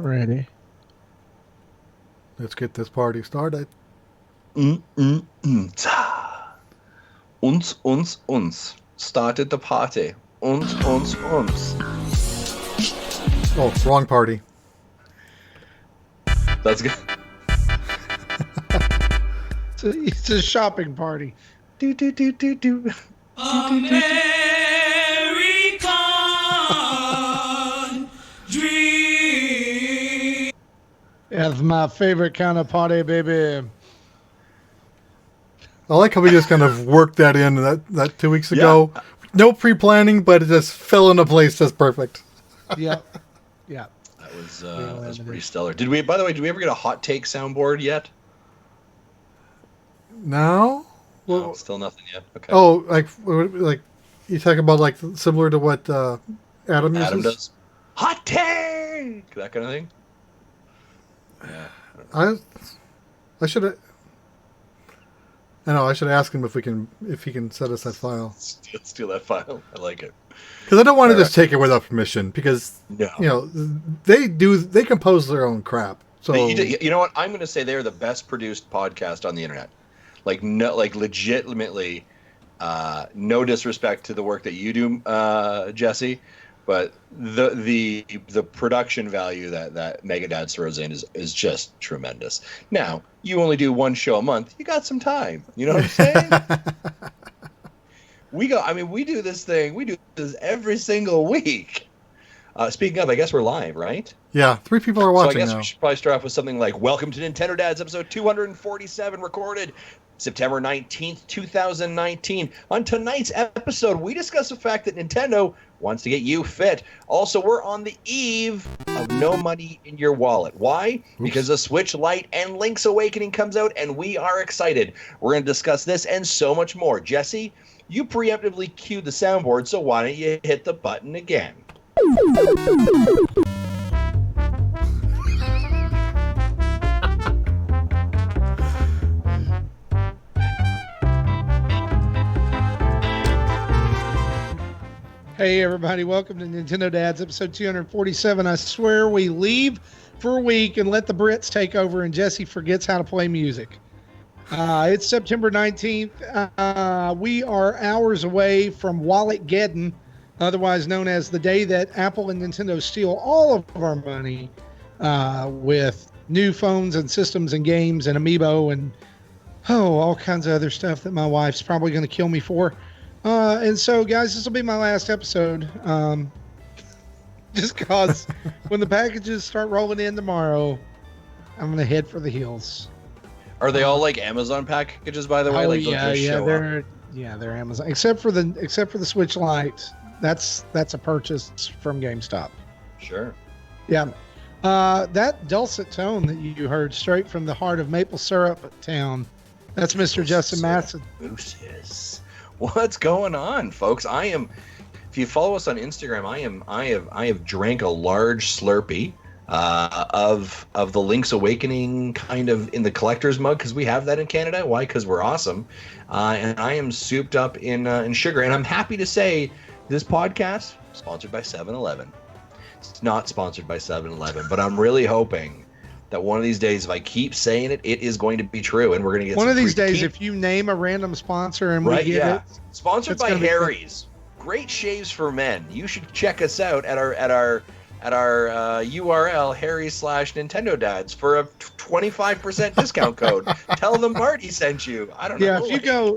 Ready. Let's get this party started. Uns. Started the party. Uns. Oh, wrong party. That's good. It's a shopping party. Do. American dream. That's my favorite kind of party, baby. I like how we just kind of worked that in that 2 weeks ago. Yeah. No pre-planning, but it just fell into place just perfect. Yep. That was pretty stellar. By the way, did we ever get a hot take soundboard yet? No? Well, no, still nothing yet. Okay. Oh, like you talk about like similar to what Adam uses? Adam does. Hot take! That kind of thing? Yeah. I should ask him if he can set us that file. Steal that file. I like it. Because I don't want to just take it without permission. Because no. They compose their own crap. So you know what? I'm going to say they're the best produced podcast on the internet. Legitimately, no disrespect to the work that you do, Jesse, but the production value that Megadad throws in is just tremendous. Now, you only do one show a month. You got some time. You know what I'm saying? We do this thing. We do this every single week. Speaking of, I guess we're live, right? Yeah, 3 people are watching So I guess now. we should probably start off with something like, welcome to Nintendo Dads, episode 247, recorded September 19th, 2019. On tonight's episode, we discuss the fact that Nintendo wants to get you fit. Also, we're on the eve of no money in your wallet. Why? Oops. Because the Switch Lite and Link's Awakening comes out, and we are excited. We're going to discuss this and so much more. Jesse, you preemptively cued the soundboard, so why don't you hit the button again? Hey, everybody. Welcome to Nintendo Dads, episode 247. I swear we leave for a week and let the Brits take over, and Jesse forgets how to play music. It's September 19th. We are hours away from Walletgeddon, otherwise known as the day that Apple and Nintendo steal all of our money with new phones and systems and games and Amiibo and all kinds of other stuff that my wife's probably going to kill me for. And so, guys, this will be my last episode. Just because when the packages start rolling in tomorrow, I'm going to head for the hills. Are they all like Amazon packages, by the way? They're Amazon. Except for the Switch Lite. That's a purchase from GameStop. Sure. Yeah. That dulcet tone that you heard straight from the heart of Maple Syrup Town. That's Mr. Justin Masson. What's going on, folks? If you follow us on Instagram, I have drank a large Slurpee of the Link's Awakening kind of in the collector's mug, because we have that in Canada. Why? Because we're awesome. And I am souped up in sugar. And I'm happy to say this podcast sponsored by 7-Eleven. It's not sponsored by 7-Eleven, but I'm really hoping that one of these days, if I keep saying it, it is going to be true, and we're going to get one of these days. If you name a random sponsor and we get it, sponsored by Harry's. Great shaves for men. You should check us out at our URL Harry/Nintendo Dads for a 25% discount code. Tell them Marty sent you. I don't know. Yeah,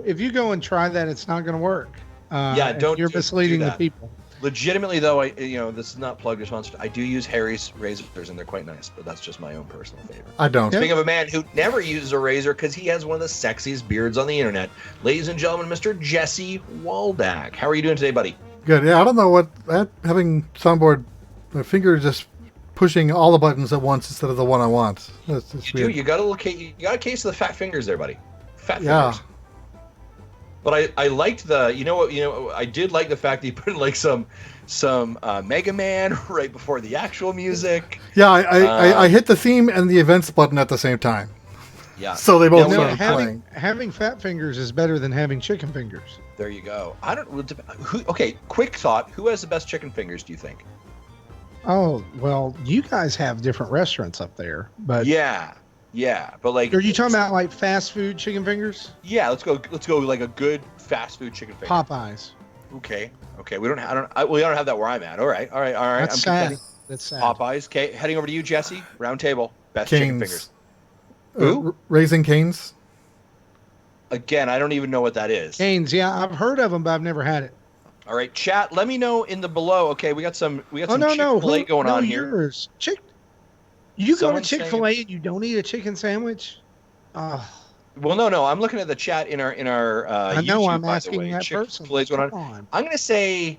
if you go and try that, it's not going to work. You're misleading the people. Legitimately, though, this is not plugged or sponsored. I do use Harry's razors, and they're quite nice, but that's just my own personal favorite. I don't. Speaking of a man who never uses a razor because he has one of the sexiest beards on the internet, ladies and gentlemen, Mr. Jesse Waldak. How are you doing today, buddy? Good. Yeah, I don't know what having soundboard, my finger just pushing all the buttons at once instead of the one I want. That's weird. You got a case of the fat fingers there, buddy. Fat fingers. But I liked I did like the fact that you put in like some Mega Man right before the actual music. Yeah, I hit the theme and the events button at the same time. Yeah. So they both started playing. Having fat fingers is better than having chicken fingers. There you go. Okay, quick thought. Who has the best chicken fingers, do you think? Oh, well, you guys have different restaurants up there, but Yeah, but like, are you talking about like fast food chicken fingers? yeah, let's go like a good fast food chicken finger. Popeyes. Okay. We don't we don't have that where I'm at. All right. That's I'm sad. contending. That's sad. Popeyes. Okay, heading over to you, Jesse. Round table. Best chicken fingers. Cane's. Who? Raising Cane's. Again, I don't even know what that is. Cane's, yeah, I've heard of them, but I've never had it. All right, chat. Let me know in the below. Okay, we got some No, Chick-fil-A going on here. Yours. You go to Someone's Chick-fil-A saying- and you don't eat a chicken sandwich? Well, no. I'm looking at the chat in our I know. YouTube, I'm by the asking way. that person. Chick-fil-A's going Come on. on. I'm gonna say.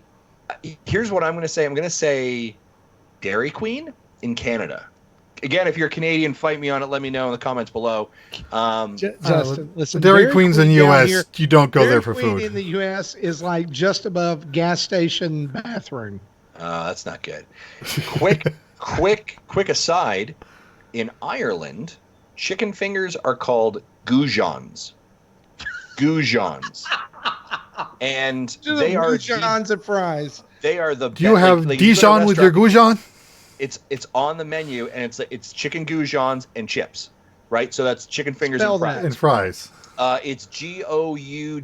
Here's what I'm gonna say. I'm gonna say Dairy Queen in Canada. Again, if you're Canadian, fight me on it. Let me know in the comments below. Justin, listen. Dairy Queen's in the Queen down U.S. here- You don't go Dairy there for Queen food. in the U.S. is like just above gas station bathroom. That's not good. Quick aside. In Ireland, chicken fingers are called goujons. And they are Goujon's and fries. They are the. Do you have Dijon with your Goujon? It's on the menu, and it's chicken goujons and chips, right? So that's chicken fingers Spell and fries. that. And fries. It's Goujan.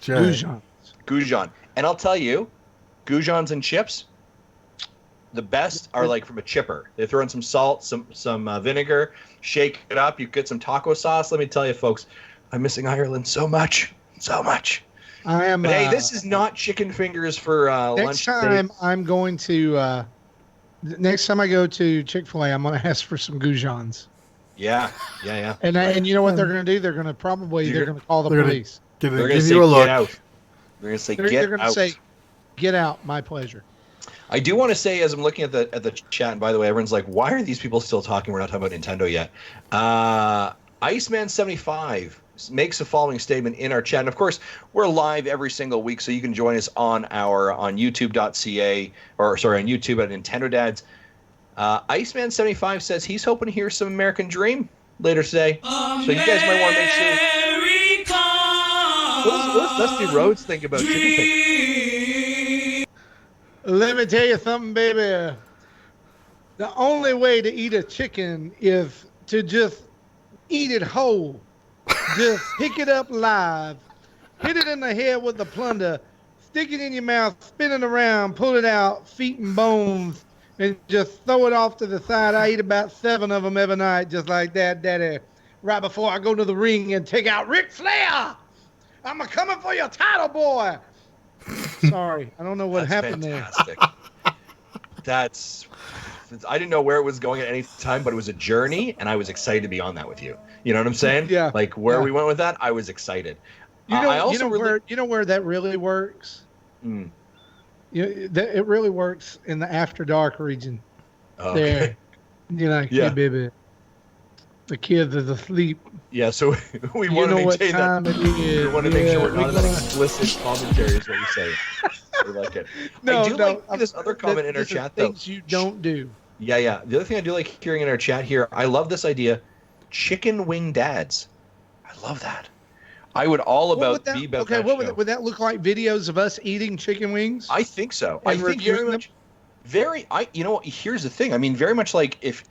Goujon. Goujon. And I'll tell you, goujons and chips, the best are like from a chipper. They throw in some salt, some vinegar, shake it up. You get some taco sauce. Let me tell you, folks, I'm missing Ireland so much. I am. But hey, this is not chicken fingers for lunch. Next time I'm going to. Next time I go to Chick-fil-A, I'm going to ask for some Goujons. Yeah. And you know what they're going to do? They're going to call the police. Give They're going to you say, a look. get out. They're going to say, They're get going to out. say, get out, my pleasure. I do want to say, as I'm looking at the chat, and by the way, everyone's like, why are these people still talking? We're not talking about Nintendo yet. Iceman75 makes the following statement in our chat. And of course, we're live every single week, so you can join us on youtube.ca, or sorry, on YouTube at Nintendo Dads. Iceman75 says he's hoping to hear some American Dream later today. So you guys might want to make sure. What does Dusty Rhodes think about chicken fingers? Let me tell you something, baby. The only way to eat a chicken is to just eat it whole. Just pick it up live, hit it in the head with the plunder, stick it in your mouth, spin it around, pull it out, feet and bones, and just throw it off to the side. I eat about 7 of them every night, just like that, Daddy. Right before I go to the ring and take out Ric Flair. I'm coming for your title, boy. Sorry, I don't know what happened fantastic. I didn't know where it was going at any time, but it was a journey, and I was excited to be on that with you. You know what I'm saying? Yeah. Like where we went with that, I was excited. You know where that really works? Mm. It really works in the After Dark region. Okay. There. Hey, baby. The kids is asleep. Yeah, so we want to maintain that. We want to make sure we're not explicit commentary is what you're saying. We like it. I do like this other comment in our chat, though. Things you don't do. Yeah. The other thing I do like hearing in our chat here, I love this idea, chicken wing dads. I love that. I would Would that that show. would that look like? Videos of us eating chicken wings? I think so. And I think very much. Here's the thing. I mean, very much like if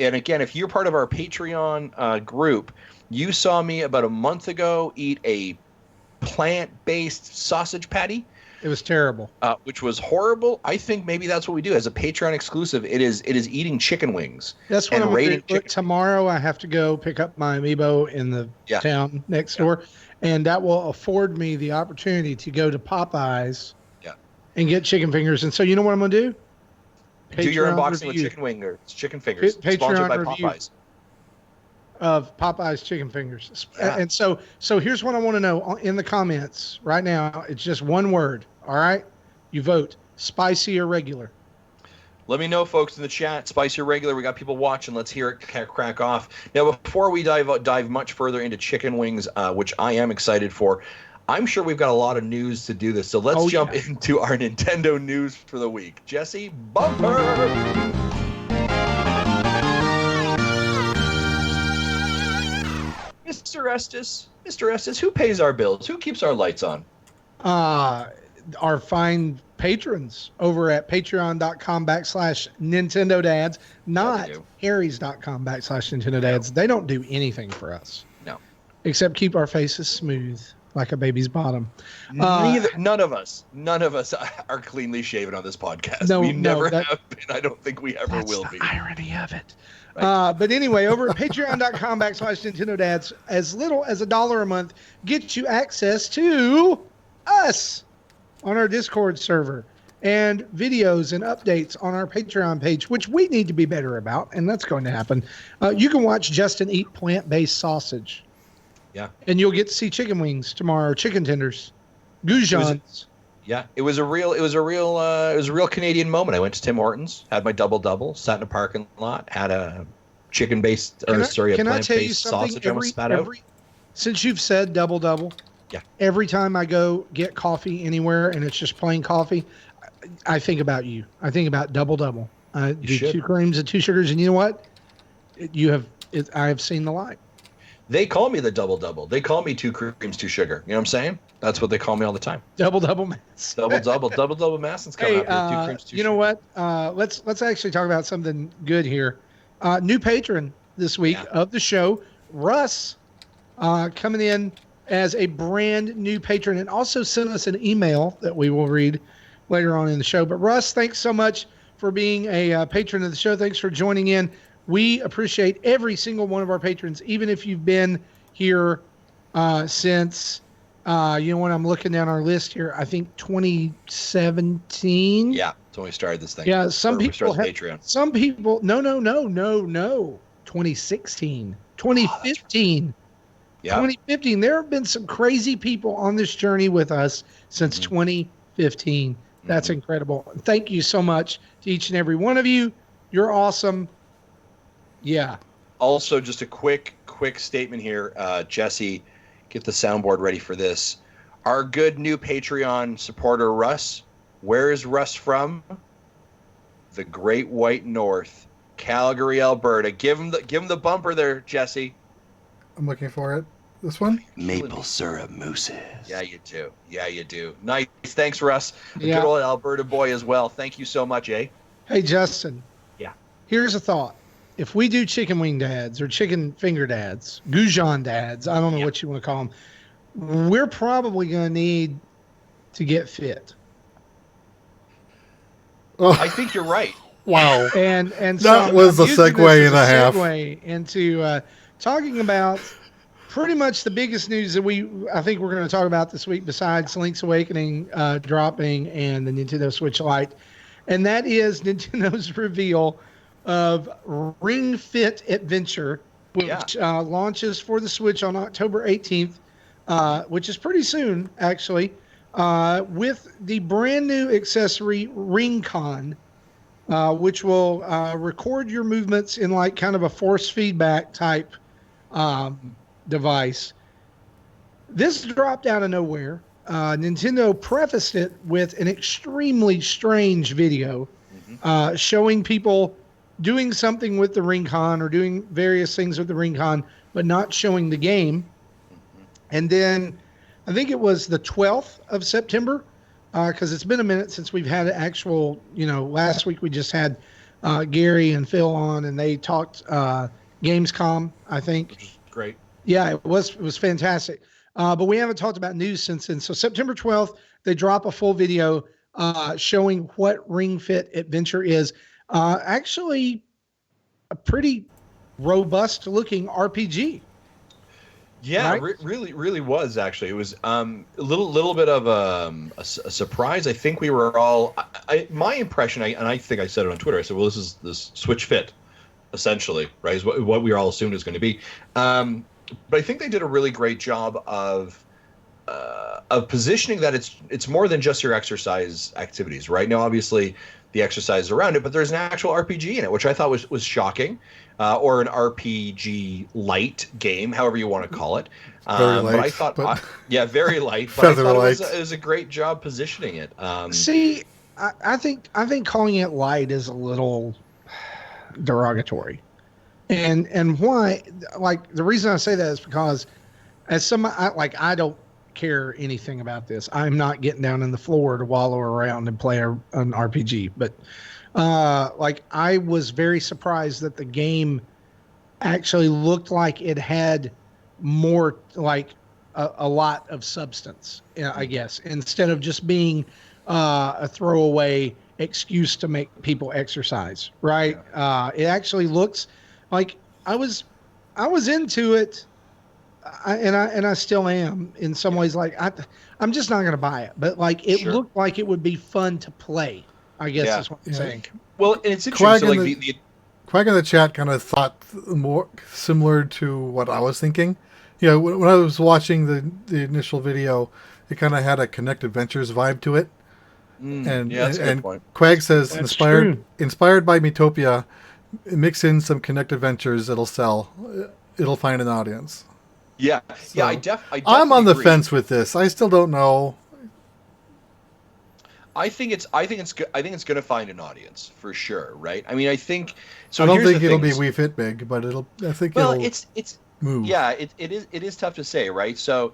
you're part of our Patreon group, you saw me about a month ago eat a plant-based sausage patty. It was terrible. Which was horrible. I think maybe that's what we do as a Patreon exclusive. It is eating chicken wings. That's what I'm going to do. Tomorrow I have to go pick up my amiibo in the town next door, and that will afford me the opportunity to go to Popeyes and get chicken fingers. And so you know what I'm going to do? Do your unboxing with chicken wing or chicken fingers. Sponsored by Popeyes. Of Popeye's chicken fingers. And so here's what I want to know in the comments right now. It's just one word. All right. You vote spicy or regular. Let me know, folks, in the chat. Spicy or regular. We got people watching. Let's hear it crack off. Now, before we dive much further into chicken wings, which I am excited for, I'm sure we've got a lot of news to do this. So let's jump into our Nintendo news for the week. Jesse, bumper! Mr. Estes, who pays our bills? Who keeps our lights on? Our fine patrons over at patreon.com/Nintendo Dads, not harrys.com/Nintendo Dads. They don't do anything for us. No. Except keep our faces smooth like a baby's bottom. None of us are cleanly shaven on this podcast. We never have been. I don't think we ever will be. That's the irony of it. Right. But anyway, over at patreon.com/Nintendo Dads, as little as $1 a month gets you access to us on our Discord server and videos and updates on our Patreon page, which we need to be better about, and that's going to happen. You can watch Justin eat plant-based sausage. Yeah. And you'll get to see chicken wings tomorrow, chicken tenders, Goujons. It was a real Canadian moment. I went to Tim Hortons, had my double, sat in a parking lot, had a plant-based sausage almost spat out. Since you've said double, yeah. Every time I go get coffee anywhere and it's just plain coffee, I think about you. I think about double. I do 2 creams and 2 sugars, and you know what? I have seen the light. They call me the double. They call me 2 creams, 2 sugar. You know what I'm saying? That's what they call me all the time. Double mass. double mass. It's coming up here. 2 creams, 2 you know what? Let's actually talk about something good here. New patron this week of the show, Russ, coming in as a brand new patron, and also sent us an email that we will read later on in the show. But Russ, thanks so much for being a patron of the show. Thanks for joining in. We appreciate every single one of our patrons, even if you've been here since, when I'm looking down our list here, I think 2017. Yeah, that's when we started this thing. Yeah, some people have, Patreon. Some people, no, 2016, 2015. Yeah. 2015. There have been some crazy people on this journey with us since 2015. That's incredible. Thank you so much to each and every one of you. You're awesome. Yeah. Also, just a quick statement here. Jesse, get the soundboard ready for this. Our good new Patreon supporter, Russ. Where is Russ from? The Great White North, Calgary, Alberta. Give him the bumper there, Jesse. I'm looking for it. This one? Maple syrup mousses. Yeah, you do. Nice. Thanks, Russ. Good old Alberta boy as well. Thank you so much, eh? Hey, Justin. Yeah. Here's a thought. If we do chicken wing dads or chicken finger dads, Goujon dads, I don't know what you want to call them, we're probably going to need to get fit. Oh. I think you're right. Wow. And that was a segue and a half. Segue into talking about pretty much the biggest news that I think we're going to talk about this week, besides Link's Awakening dropping and the Nintendo Switch Lite, and that is Nintendo's reveal of Ring Fit Adventure, which launches for the Switch on October 18th, which is pretty soon, actually, with the brand new accessory RingCon, which will record your movements in like kind of a force feedback type device. This dropped out of nowhere. Nintendo prefaced it with an extremely strange video showing people doing something with the RingCon or doing various things with the RingCon, but not showing the game. And then I think it was the 12th of September, because it's been a minute since we've had an actual, last week we just had Gary and Phil on, and they talked Gamescom, I think. Which is great. Yeah, it was fantastic. But we haven't talked about news since then. So September 12th, they drop a full video showing what Ring Fit Adventure is. Actually, a pretty robust looking RPG. Yeah, right? really was actually. It was a little bit of a surprise. I think we were all. My impression, and I think I said it on Twitter. I said, "Well, this is this Switch Fit, essentially, right? Is what we all assumed it was going to be." But I think they did a really great job of positioning that it's more than just your exercise activities. Right now, obviously, the exercise around it, but there's an actual RPG in it, which I thought was shocking, or an RPG light game, however you want to call it. Very light, but I thought, very light. But I thought it was a great job positioning it. See, I think calling it light is a little derogatory, and why? Like, the reason I say that is because as I don't care anything about this. I'm not getting down in the floor to wallow around and play an RPG. But like, I was very surprised that the game actually looked like it had more, like a lot of substance, I guess, instead of just being a throwaway excuse to make people exercise, right? Yeah. It actually looks like I was into it. And I still am in some ways. Like, I'm just not going to buy it, but like, it Sure. looked like it would be fun to play, I guess Yeah. is what I'm saying. Well, and it's interesting. Quag So, in like, the- Quag in the chat kind of thought more similar to what I was thinking. You know, when I was watching the initial video, it kind of had a Connect Adventures vibe to it. And yeah, that's a good point. Quag says That's inspired by Metopia, mix in some Connect Adventures, it'll sell. It'll find an audience. Yeah, So, I definitely I'm on the agree. fence with this. I still don't know. I think it's going to find an audience for sure, right? I mean, I think so. I don't here's think the it'll thing. be Wii Fit big, but I think Well, it'll it's move. yeah, it is tough to say, right? So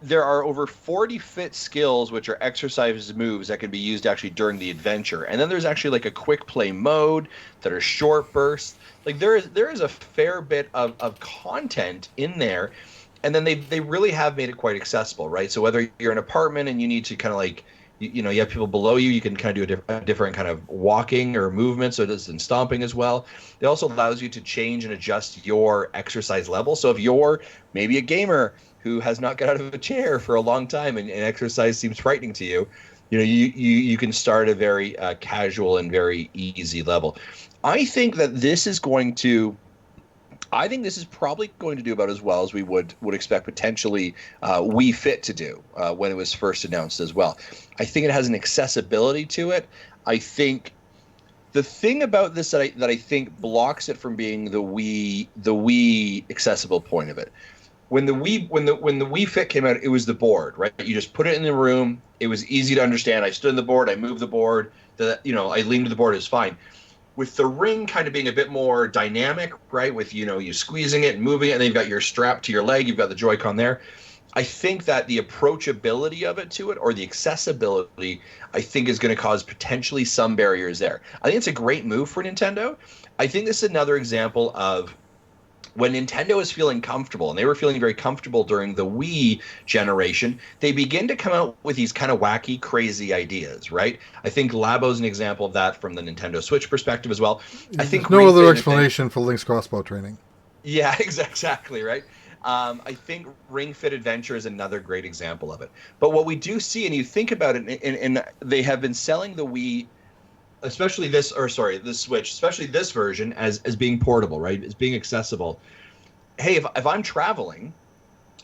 there are over 40 fit skills, which are exercise moves that can be used actually during the adventure, and then there's actually like a quick play mode that are short bursts. Like, there is a fair bit of content in there, and then they really have made it quite accessible, right? So whether you're in an apartment and you need to kind of like you know, you have people below you, you can kind of do a different kind of walking or movement, so it does in stomping as well. It also allows you to change and adjust your exercise level. So if you're maybe a gamer who has not got out of a chair for a long time and exercise seems frightening to you, you know, you can start a very casual and very easy level. I think this is probably going to do about as well as we would expect potentially Wii Fit to do when it was first announced as well. I think it has an accessibility to it. I think the thing about this that I think blocks it from being the Wii accessible point of it. When the Wii Fit came out, it was the board, right? You just put it in the room. It was easy to understand. I stood on the board. I moved the board. I leaned to the board. It was fine. With the ring kind of being a bit more dynamic, right? With, you squeezing it and moving it, and then you've got your strap to your leg, you've got the JoyCon there. I think that the approachability of it to it, or the accessibility, I think is going to cause potentially some barriers there. I think it's a great move for Nintendo. I think this is another example of when Nintendo is feeling comfortable, and they were feeling very comfortable during the Wii generation, they begin to come out with these kind of wacky, crazy ideas, right? I think Labo's an example of that from the Nintendo Switch perspective as well. I think no other explanation for Link's crossbow training. Yeah, exactly, right? I think Ring Fit Adventure is another great example of it. But what we do see, and you think about it, and they have been selling the Wii, the Switch, especially this version, as being portable, right? As being accessible. Hey, if I'm traveling,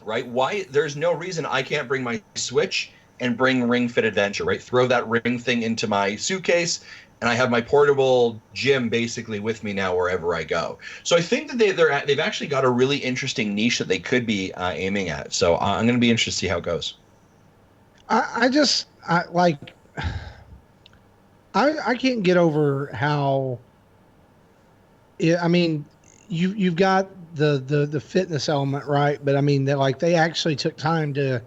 right, why there's no reason I can't bring my Switch and bring Ring Fit Adventure, right? Throw that ring thing into my suitcase, and I have my portable gym basically with me now wherever I go. So I think that they've actually got a really interesting niche that they could be aiming at. So I'm going to be interested to see how it goes. I can't get over how. I mean, you've got the fitness element, right? But I mean, they actually took time to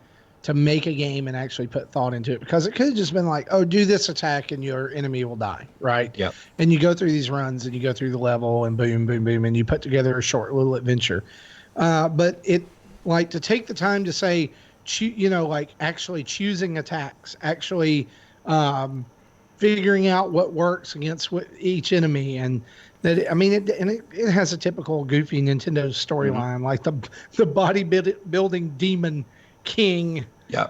make a game and actually put thought into it, because it could have just been like, oh, do this attack and your enemy will die, right? Yeah. And you go through these runs and you go through the level and boom, boom, boom, and you put together a short little adventure. But it, like, to take the time to say, actually choosing attacks, actually figuring out what works against each enemy, and that, I mean, it has a typical goofy Nintendo storyline, like the bodybuilding demon king. Yeah.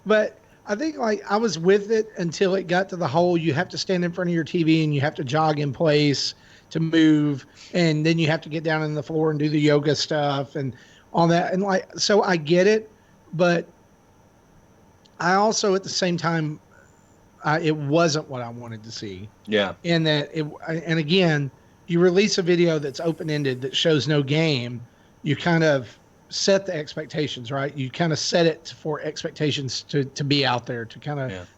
But I think, like, I was with it until it got to the whole, you have to stand in front of your TV and you have to jog in place to move, and then you have to get down on the floor and do the yoga stuff and all that. And like, so I get it, but I also at the same time, it wasn't what I wanted to see. Yeah. And again, you release a video that's open-ended that shows no game, you kind of set the expectations, right? You kind of set it for expectations to be out there, to kind of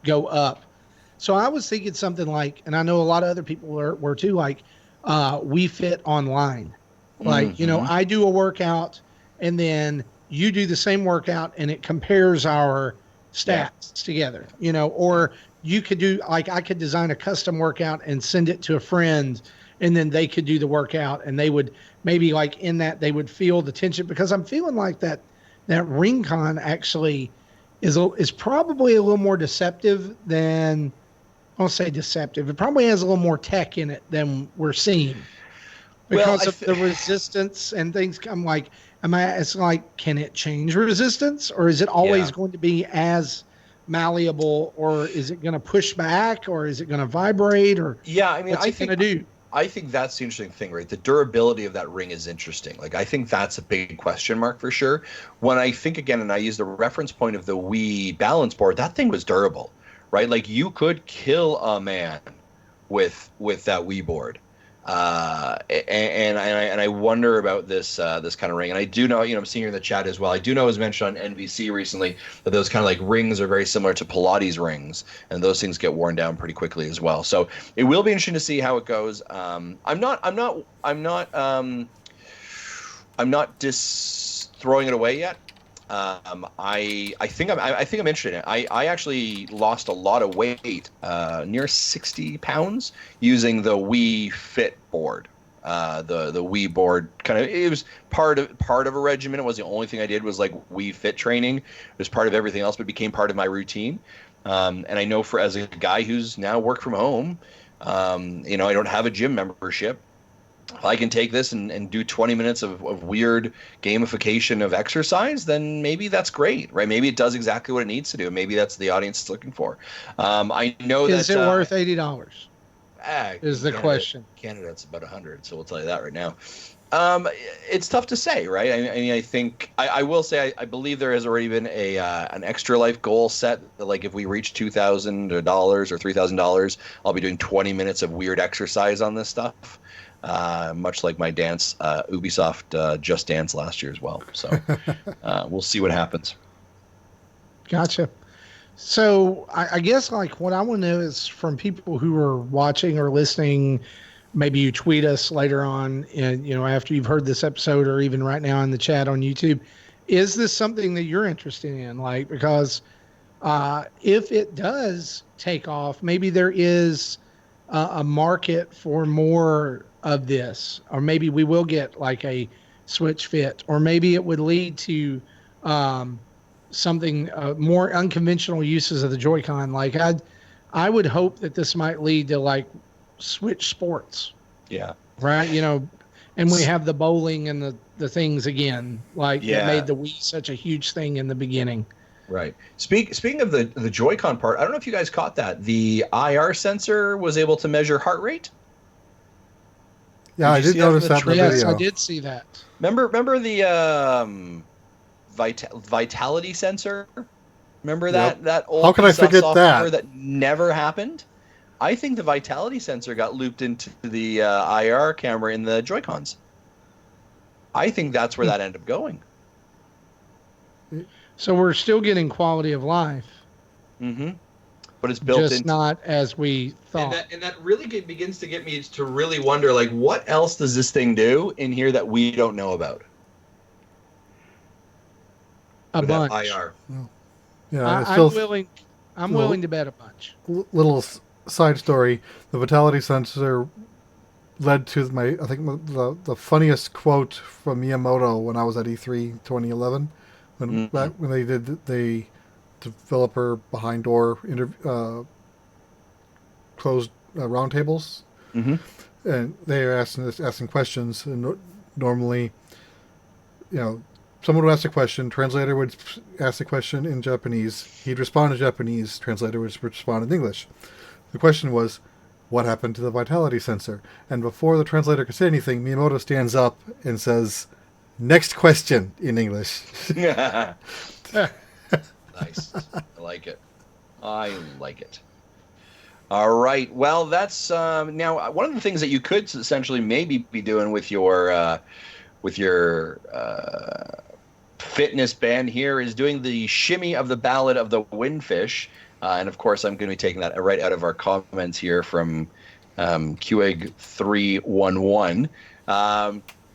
go up. So I was thinking something like, and I know a lot of other people were too, like Wii Fit Online. Like, I do a workout, and then you do the same workout and it compares our stats together, or you could do like I could design a custom workout and send it to a friend and then they could do the workout and they would maybe like in that they would feel the tension because I'm feeling like that ring con actually is probably a little more deceptive than I'll say deceptive. It probably has a little more tech in it than we're seeing because of the resistance and things. I'm like, it's like, can it change resistance or is it always going to be as malleable or is it going to push back or is it going to vibrate or what's it going to do? I think that's the interesting thing, right? The durability of that ring is interesting. Like, I think that's a big question mark for sure. When I think again, and I use the reference point of the Wii balance board, that thing was durable, right? Like you could kill a man with that Wii board. And I wonder about this kind of ring. And I do know, I'm seeing here in the chat as well. I do know it was mentioned on NBC recently that those kind of like rings are very similar to Pilates rings, and those things get worn down pretty quickly as well. So it will be interesting to see how it goes. I'm not throwing it away yet. I think I'm interested in it. I actually lost a lot of weight, near 60 pounds, using the Wii Fit board. The Wii board it was part of a regimen. It was the only thing I did was like Wii Fit training. It was part of everything else, but became part of my routine. And I know as a guy who's now worked from home, I don't have a gym membership. If I can take this and do 20 minutes of weird gamification of exercise, then maybe that's great, right? Maybe it does exactly what it needs to do. Maybe that's the audience is looking for. I know is it worth $80? Is the question. Canada, it's about 100, so we'll tell you that right now. It's tough to say, right? I mean, I think I will say I believe there has already been an extra life goal set that, like, if we reach $2,000 or $3,000, I'll be doing 20 minutes of weird exercise on this stuff. Much like my dance, Ubisoft Just Dance last year as well. So we'll see what happens. Gotcha. So I guess like what I want to know is from people who are watching or listening, maybe you tweet us later on, and after you've heard this episode or even right now in the chat on YouTube, is this something that you're interested in? Like, because if it does take off, maybe there is a market for more of this, or maybe we will get like a Switch Fit, or maybe it would lead to something more unconventional uses of the Joy-Con. Like I would hope that this might lead to like Switch Sports. Yeah. Right. And we have the bowling and the things again, like that made the Wii such a huge thing in the beginning. Right. Speaking of the Joy-Con part, I don't know if you guys caught that. The IR sensor was able to measure heart rate. Yeah, I did notice that in the video. Yes, I did see that. Remember the vitality sensor? Remember that old How could I forget that never happened? I think the vitality sensor got looped into the IR camera in the Joy-Cons. I think that's where that ended up going. So we're still getting quality of life. Mm-hmm. But it's built in. Just not as we thought. And that really begins to get me to really wonder, like, what else does this thing do in here that we don't know about? A bunch. IR. Yeah, I'm willing to bet a bunch. Little side story: the vitality sensor led to the funniest quote from Miyamoto when I was at E3 2011, when they did the developer behind door closed roundtables, and they are asking questions, and normally, someone would ask a question, translator would ask the question in Japanese, he'd respond in Japanese, translator would respond in English. The question was, what happened to the vitality sensor? And before the translator could say anything, Miyamoto stands up and says, next question, in English. Nice. I like it. All right. Well, that's now one of the things that you could essentially maybe be doing with your fitness band here is doing the shimmy of the Ballad of the Windfish. And of course, I'm going to be taking that right out of our comments here from QEG311.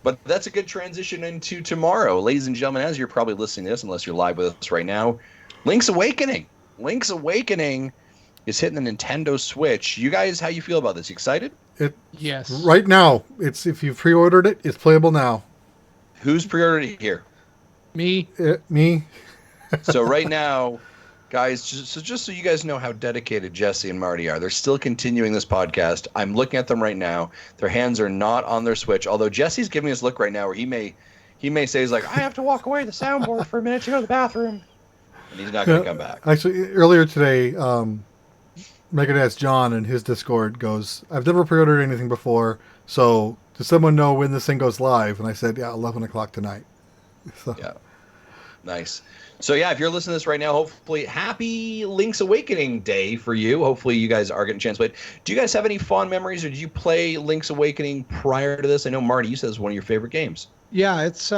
But that's a good transition into tomorrow. Ladies and gentlemen, as you're probably listening to this, unless you're live with us right now, Link's Awakening. Link's Awakening is hitting the Nintendo Switch. You guys, how you feel about this? You excited? Yes. Right now, it's if you've pre-ordered it, it's playable now. Who's pre-ordered it here? Me. Me. So right now, guys, just so you guys know how dedicated Jesse and Marty are, they're still continuing this podcast. I'm looking at them right now. Their hands are not on their Switch, although Jesse's giving us a look right now where he may say he's like, I have to walk away the soundboard for a minute to go to the bathroom. And he's not going to come back. Actually, earlier today, Megadeth's John in his Discord goes, I've never pre-ordered anything before, so does someone know when this thing goes live? And I said, yeah, 11 o'clock tonight. So. Yeah. Nice. So yeah, if you're listening to this right now, hopefully happy Link's Awakening day for you. Hopefully you guys are getting a chance to play it. Do you guys have any fond memories, or did you play Link's Awakening prior to this? I know, Marty, you said it's one of your favorite games. Yeah, it's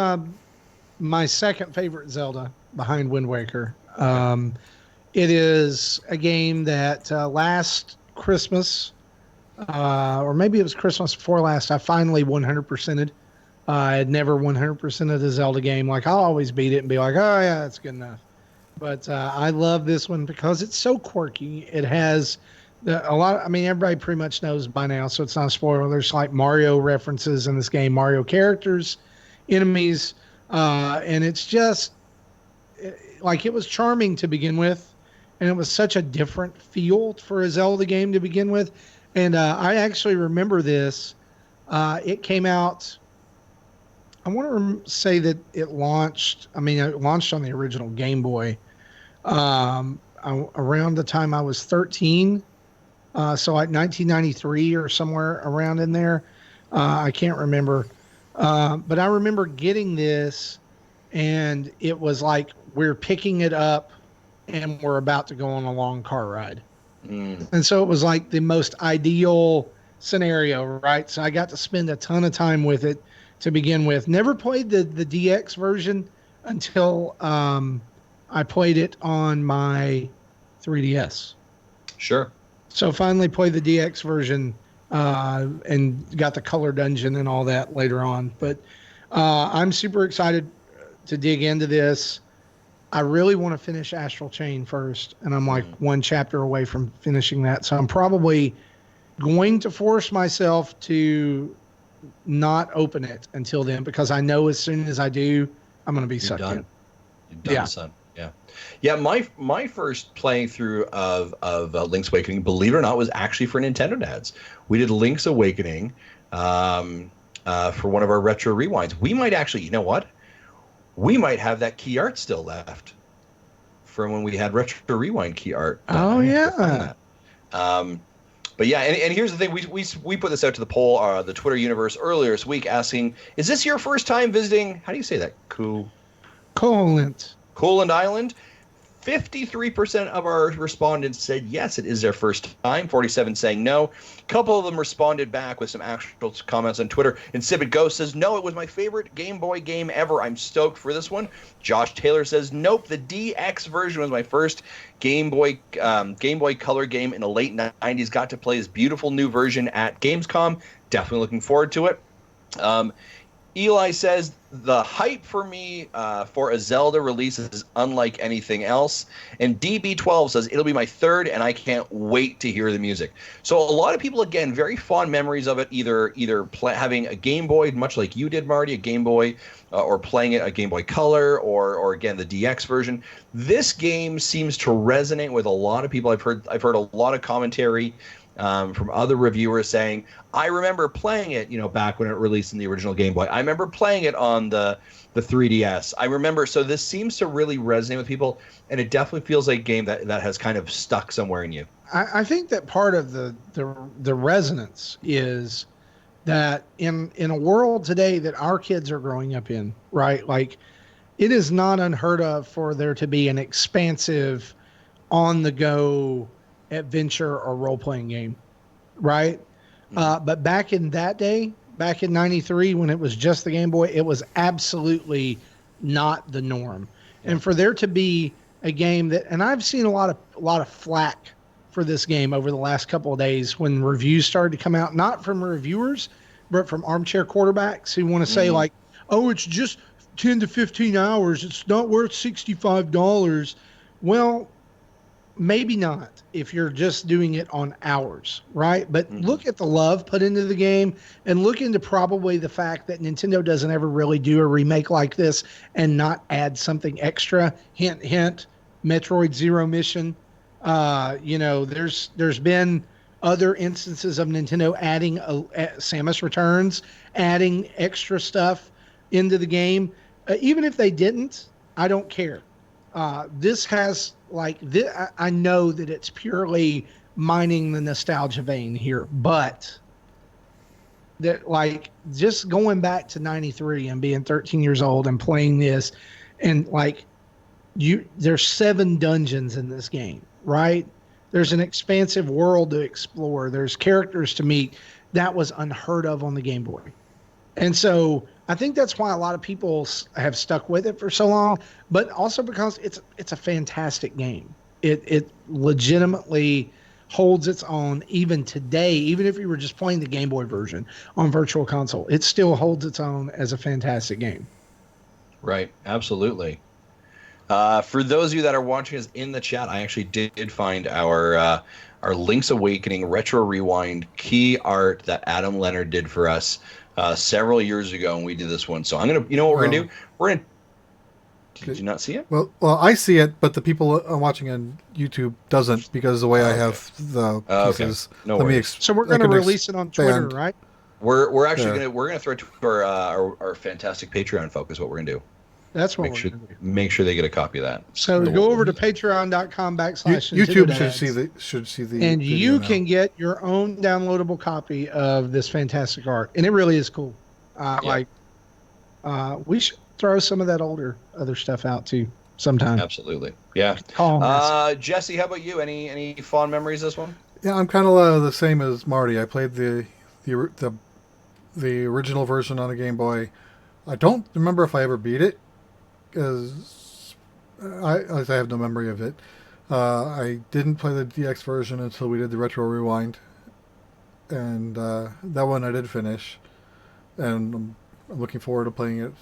my second favorite Zelda behind Wind Waker. It is a game that last Christmas, or maybe it was Christmas before last, I finally 100%ed. I had never 100%ed a Zelda game. Like, I'll always beat it and be like, oh, yeah, that's good enough. But I love this one because it's so quirky. It has everybody pretty much knows by now, so it's not a spoiler. There's like Mario references in this game, Mario characters, enemies, and it's just like, it was charming to begin with. And it was such a different feel for a Zelda game to begin with. And I actually remember this. It came out, I want to say that it launched on the original Game Boy around the time I was 13. So like 1993 or somewhere around in there. I can't remember. But I remember getting this, and it was like we're picking it up and we're about to go on a long car ride. And so it was like the most ideal scenario, right? So I got to spend a ton of time with it to begin with. Never played the DX version until I played it on my 3DS. Sure. So finally played the DX version and got the color dungeon and all that later on. But I'm super excited to dig into this. I really want to finish Astral Chain first, and I'm like one chapter away from finishing that. So I'm probably going to force myself to not open it until then, because I know as soon as I do, I'm going to be sucked in. You're done, son. Yeah. Yeah, my first playing through of Link's Awakening, believe it or not, was actually for Nintendo Dads. We did Link's Awakening for one of our retro rewinds. We might actually, you know what? We might have that key art still left from when we had retro rewind key art. Oh yeah. But yeah, and here's the thing: we put this out to the poll, the Twitter universe earlier this week, asking, "Is this your first time visiting?" How do you say that? Coolland Island. 53% of our respondents said yes, it is their first time. 47 saying no. A couple of them responded back with some actual comments on Twitter. Insipid Ghost says, no, it was my favorite Game Boy game ever. I'm stoked for this one. Josh Taylor says, nope, the DX version was my first Game Boy Color game in the late 90s. Got to play this beautiful new version at Gamescom. Definitely looking forward to it. Eli says, the hype for me for a Zelda release is unlike anything else. And DB12 says, it'll be my third, and I can't wait to hear the music. So a lot of people, again, very fond memories of it, either having a Game Boy, much like you did, Marty, a Game Boy, or playing it a Game Boy Color, or again, the DX version. This game seems to resonate with a lot of people. I've heard a lot of commentary from other reviewers saying, I remember playing it, back when it released in the original Game Boy. I remember playing it on the 3DS. I remember, so this seems to really resonate with people, and it definitely feels like a game that has kind of stuck somewhere in you. I think that part of the resonance is that in a world today that our kids are growing up in, right? Like, it is not unheard of for there to be an expansive, on-the-go adventure or role-playing game, right? But back in that day, back in 93, when it was just the Game Boy, it was absolutely not the norm. Yeah. And for there to be a game that, and I've seen a lot of flack for this game over the last couple of days when reviews started to come out, not from reviewers, but from armchair quarterbacks who want to say like, oh, it's just 10 to 15 hours. It's not worth $65. Well, maybe not if you're just doing it on hours, right? But look at the love put into the game, and look into probably the fact that Nintendo doesn't ever really do a remake like this and not add something extra. Hint, hint, Metroid Zero Mission. There's been other instances of Nintendo adding Samus Returns, adding extra stuff into the game. Even if they didn't, I don't care. This has like this, I know that it's purely mining the nostalgia vein here, but that like just going back to 93 and being 13 years old and playing this, and like there's 7 dungeons in this game, right? There's an expansive world to explore. There's characters to meet that was unheard of on the Game Boy. And so I think that's why a lot of people have stuck with it for so long, but also because it's a fantastic game. It legitimately holds its own even today, even if you were just playing the Game Boy version on Virtual Console. It still holds its own as a fantastic game. Right, absolutely. For those of you that are watching us in the chat, I actually did find our Link's Awakening Retro Rewind key art that Adam Leonard did for us several years ago, and we did this one. So I'm gonna, you know what we're gonna do? We're gonna. Did you not see it? Well, I see it, but the people watching on YouTube doesn't, because the way I have the pieces. Okay. No worries. So we're gonna release it on Twitter, right? We're actually gonna throw it to our fantastic Patreon folk is what we're gonna do. That's what make sure they get a copy of that. So go over to patreon.com/YouTube should see the and you can get your own downloadable copy of this fantastic art, and it really is cool. We should throw some of that other stuff out too sometime. Absolutely, yeah. Jesse, how about you? Any fond memories of this one? Yeah, I'm kind of the same as Marty. I played the original version on a Game Boy. I don't remember if I ever beat it, because I have no memory of it. I didn't play the DX version until we did the Retro Rewind, and that one I did finish, and I'm looking forward to playing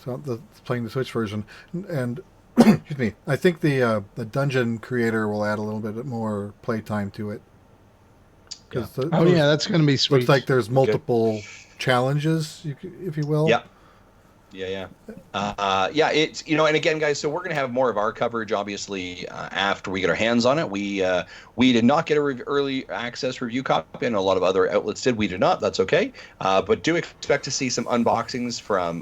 the Switch version. And excuse me, I think the dungeon creator will add a little bit more playtime to it. Yeah. That's going to be sweet. Looks like there's multiple challenges, if you will. Yeah. Yeah. It's, and again, guys, so we're going to have more of our coverage, obviously, after we get our hands on it. We did not get a early access review copy, and a lot of other outlets did. We did not. That's okay. But do expect to see some unboxings from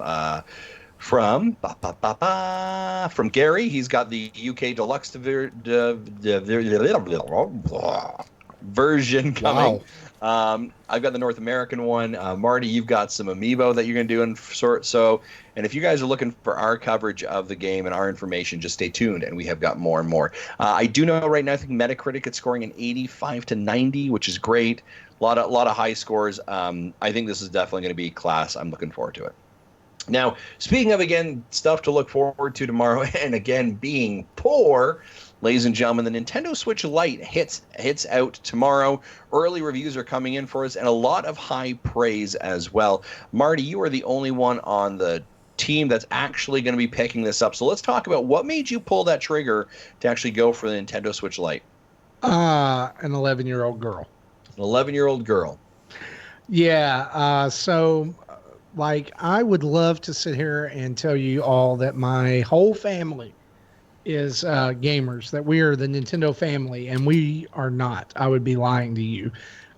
Gary. He's got the UK Deluxe version coming. Wow. I've got the North American one. Marty, you've got some Amiibo that you're going to do and if you guys are looking for our coverage of the game and our information, just stay tuned, and we have got more and more. I do know right now, I think Metacritic is scoring an 85 to 90, which is great. A lot of high scores. I think this is definitely going to be class. I'm looking forward to it. Now, speaking of, again, stuff to look forward to tomorrow, and again, being poor, ladies and gentlemen, the Nintendo Switch Lite hits out tomorrow. Early reviews are coming in for us, and a lot of high praise as well. Marty, you are the only one on the team that's actually going to be picking this up. So let's talk about what made you pull that trigger to actually go for the Nintendo Switch Lite. An 11-year-old girl. An 11-year-old girl. Yeah. So I would love to sit here and tell you all that my whole family is gamers, that we are the Nintendo family, and we are not. I would be lying to you.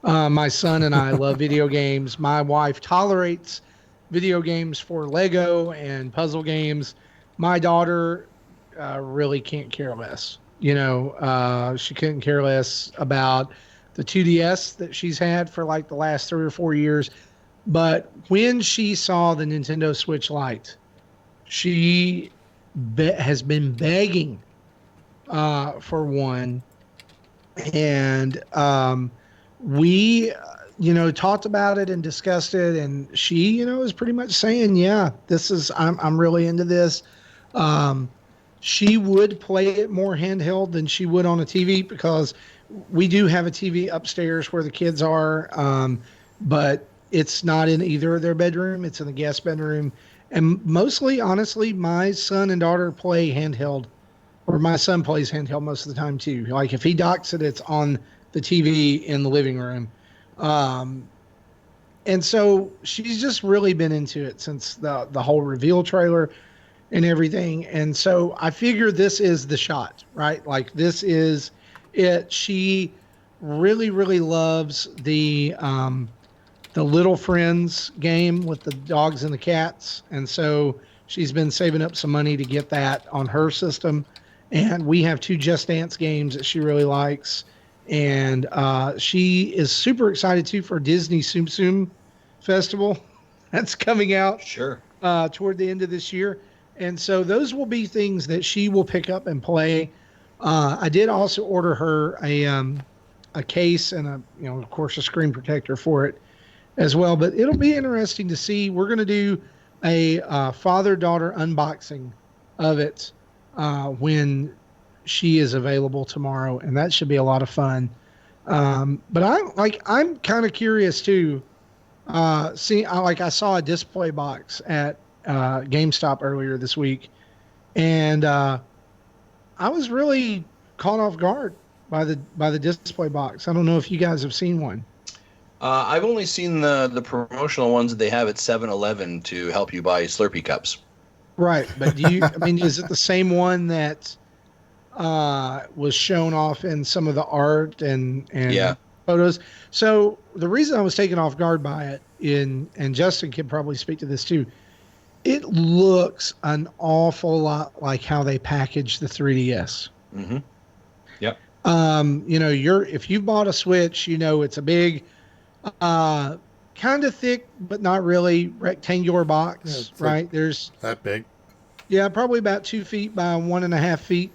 My son and I love video games. My wife tolerates video games for Lego and puzzle games. My daughter really can't care less. She couldn't care less about the 2DS that she's had for like the last 3 or 4 years. But when she saw the Nintendo Switch Lite, she has been begging for one, and we talked about it and discussed it, and she is pretty much saying, yeah, I'm really into this. She would play it more handheld than she would on a TV, because we do have a TV upstairs where the kids are, but It's not in either of their bedroom. It's in the guest bedroom. And mostly, honestly, my son and daughter play handheld, or my son plays handheld most of the time too. Like if he docks it, it's on the TV in the living room. Um, and so she's just really been into it since the whole reveal trailer and everything. And so I figure this is the shot, right? Like this is it. She really, really loves the Little Friends game with the dogs and the cats. And so she's been saving up some money to get that on her system. And we have two Just Dance games that she really likes. And she is super excited too for Disney Tsum Tsum Festival that's coming out Sure. toward the end of this year. And so those will be things that she will pick up and play. I did also order her a case and of course, a screen protector for it as well. But it'll be interesting to see. We're going to do a father-daughter unboxing of it when she is available tomorrow, and that should be a lot of fun. But I'm kind of curious too. I saw a display box at GameStop earlier this week, and I was really caught off guard by the display box. I don't know if you guys have seen one. I've only seen the promotional ones that they have at 7-Eleven to help you buy Slurpee cups. Right, but is it the same one that was shown off in some of the art and Yeah. photos? So the reason I was taken off guard by it, and Justin can probably speak to this too, it looks an awful lot like how they packaged the 3DS. Mm-hmm. Yep. If you bought a Switch, it's a big, kind of thick, but not really rectangular box, Yeah, right? There's that big. Yeah, probably about 2 feet by 1.5 feet.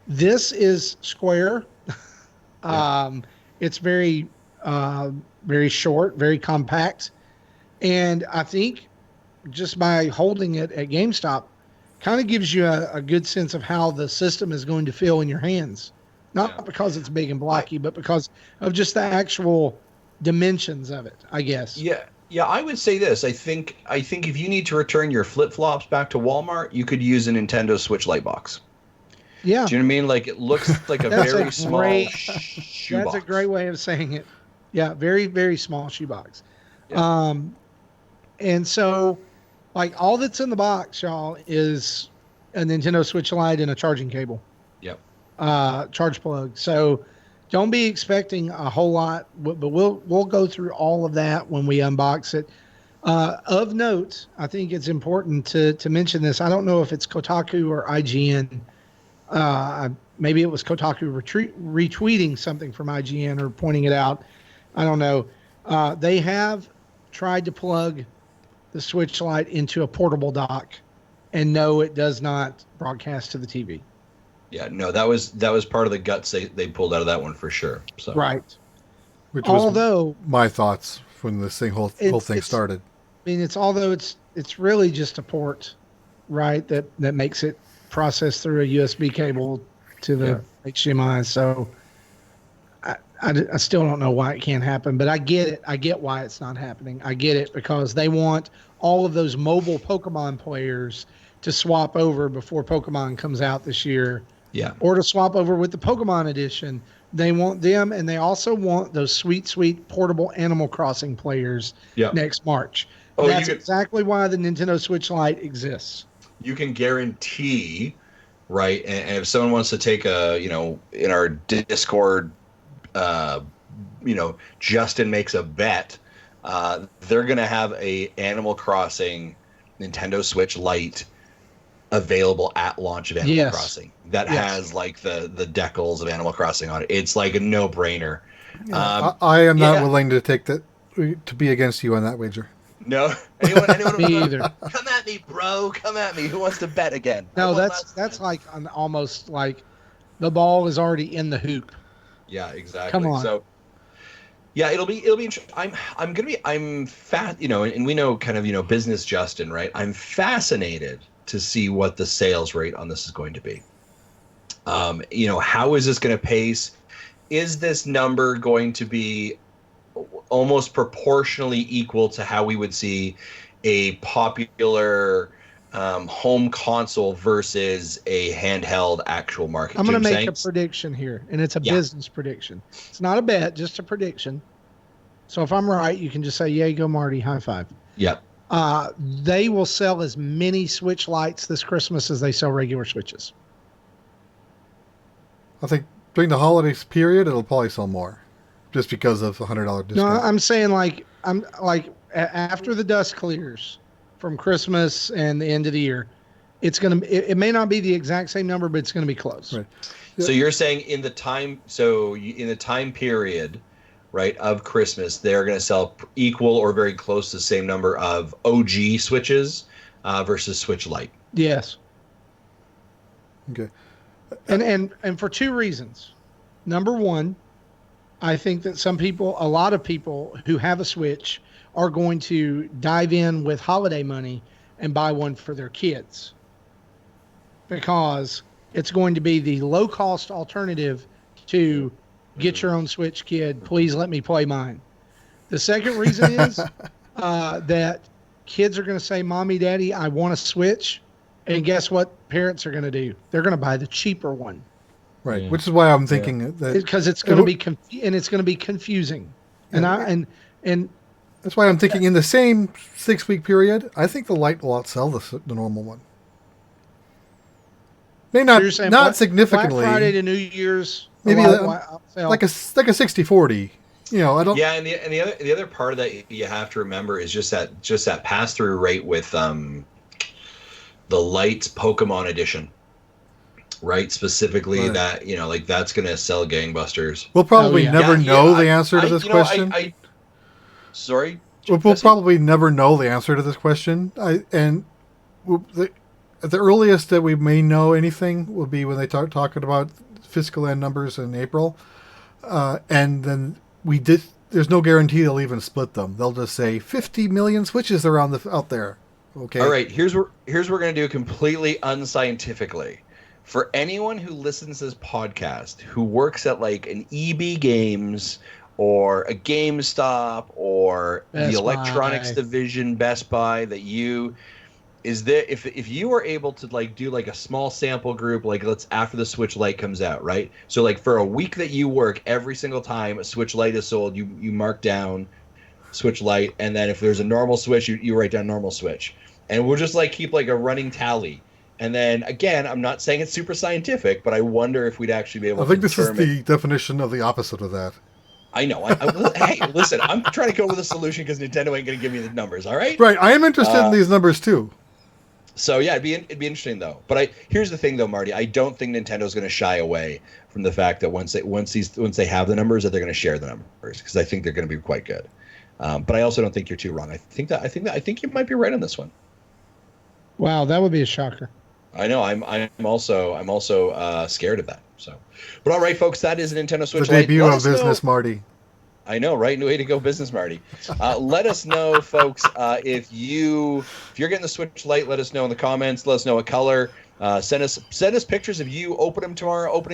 This is square. It's very, very short, very compact. And I think just by holding it at GameStop kind of gives you a good sense of how the system is going to feel in your hands. Not because it's big and blocky, but because of just the actual dimensions of it, I guess. Yeah. Yeah, I would say this. I think if you need to return your flip-flops back to Walmart, you could use a Nintendo Switch Lightbox. Yeah. Do you know what I mean? Like it looks like a very small shoebox. That's a great way of saying it. Yeah, very, very small shoebox. Yeah. And so, like, all that's in the box, y'all, is a Nintendo Switch Lite and a charging cable. Yep. Charge plug. So don't be expecting a whole lot, but we'll go through all of that when we unbox it. Of note, I think it's important to mention this. I don't know if it's Kotaku or IGN. Maybe it was Kotaku retweeting something from IGN or pointing it out. I don't know. They have tried to plug the Switch Lite into a portable dock, and no, it does not broadcast to the TV. Yeah, no, that was part of the guts they pulled out of that one for sure. So Right. Which was Although my thoughts when this whole thing started. It's really just a port, right? That makes it process through a USB cable to the HDMI. So I still don't know why it can't happen, but I get it. I get why it's not happening. I get it because they want all of those mobile Pokemon players to swap over before Pokemon comes out this year. Yeah. Or to swap over with the Pokemon edition. They want them, and they also want those sweet, sweet portable Animal Crossing players next March. Oh, that's exactly why the Nintendo Switch Lite exists. You can guarantee, right? And if someone wants to take in our Discord, Justin makes a bet, they're going to have a Animal Crossing Nintendo Switch Lite available at launch of Animal Crossing that has like the decals of Animal Crossing on it. It's like a no-brainer. I am not willing to take that to be against you on that wager. No, anyone Me either. Come at me, bro. Come at me. Who wants to bet again? No, that's like almost like the ball is already in the hoop. Yeah, exactly. Come on. So yeah, it'll be I'm fat, and we know kind of, business Justin, right? I'm fascinated to see what the sales rate on this is going to be. How is this going to pace? Is this number going to be almost proportionally equal to how we would see a popular home console versus a handheld actual market. I'm Do you going know to what make I'm a saying? prediction here, and it's a Yeah. business prediction. It's not a bet, just a prediction. So if I'm right, you can just say, "Yay, go Marty, high five." Yeah. They will sell as many Switch Lights this Christmas as they sell regular Switches. I think during the holidays period, it'll probably sell more, just because of $100 No, discount. I'm saying after the dust clears from Christmas and the end of the year, it may not be the exact same number, but it's gonna be close. Right. So you're saying in the time period, right, of Christmas, they're going to sell equal or very close to the same number of OG Switches versus Switch Lite. Yes, Okay. and for two reasons. Number one, I think that a lot of people who have a Switch are going to dive in with holiday money and buy one for their kids, because it's going to be the low cost alternative to get your own Switch, kid. Please let me play mine. The second reason is that kids are going to say, "Mommy, Daddy, I want a Switch." And guess what parents are going to do? They're going to buy the cheaper one. Right. Yeah. Which is why I'm thinking that Because it's going to be it's going to be confusing. And that's why I'm thinking in the same 6-week period, I think the Lite will outsell the normal one. May so not you're saying not significantly. Black Friday to New Year's, Maybe like a 60-40. You know, I don't. Yeah, and the other part of that you have to remember is just that pass through rate with the Lite's Pokemon edition, right? Specifically, Right. that like that's gonna sell gangbusters. We'll probably never know the I- answer to I- this you know, question. Sorry. We'll Jesse? probably never know the answer to this question. The earliest that we may know anything will be when they talking about fiscal end numbers in April, and then there's no guarantee they'll even split them. They'll just say 50 million Switches are out there. Okay. All right. Here's what we're gonna do completely unscientifically. For anyone who listens to this podcast who works at like an EB Games or a GameStop or Best the electronics Buy. division, Best Buy, if you are able to like do like a small sample group, like let's after the Switch Lite comes out, right? So like for a week that you work, every single time a Switch Lite is sold, you mark down Switch Lite, and then if there's a normal Switch, you write down normal Switch, and we'll just like keep like a running tally. And then again, I'm not saying it's super scientific, but I wonder if we'd actually be able to. I think this is determine. the definition of the opposite of that. I know. Hey, listen, I'm trying to go with a solution because Nintendo ain't going to give me the numbers. All right. Right. I am interested in these numbers too. So yeah, it'd be interesting though. But here's the thing though, Marty. I don't think Nintendo's going to shy away from the fact that once they have the numbers, that they're going to share the numbers, because I think they're going to be quite good. But I also don't think you're too wrong. I think you might be right on this one. wow, that would be a shocker. I know. I'm also scared of that. So, but all right, folks, that is a Nintendo Switch The Lite. debut Let of us know- business, Marty. I know, right? New way to go, business, Marty. Let us know, folks, if you're getting the Switch Lite. Let us know in the comments. Let us know what color. Send us pictures of you opening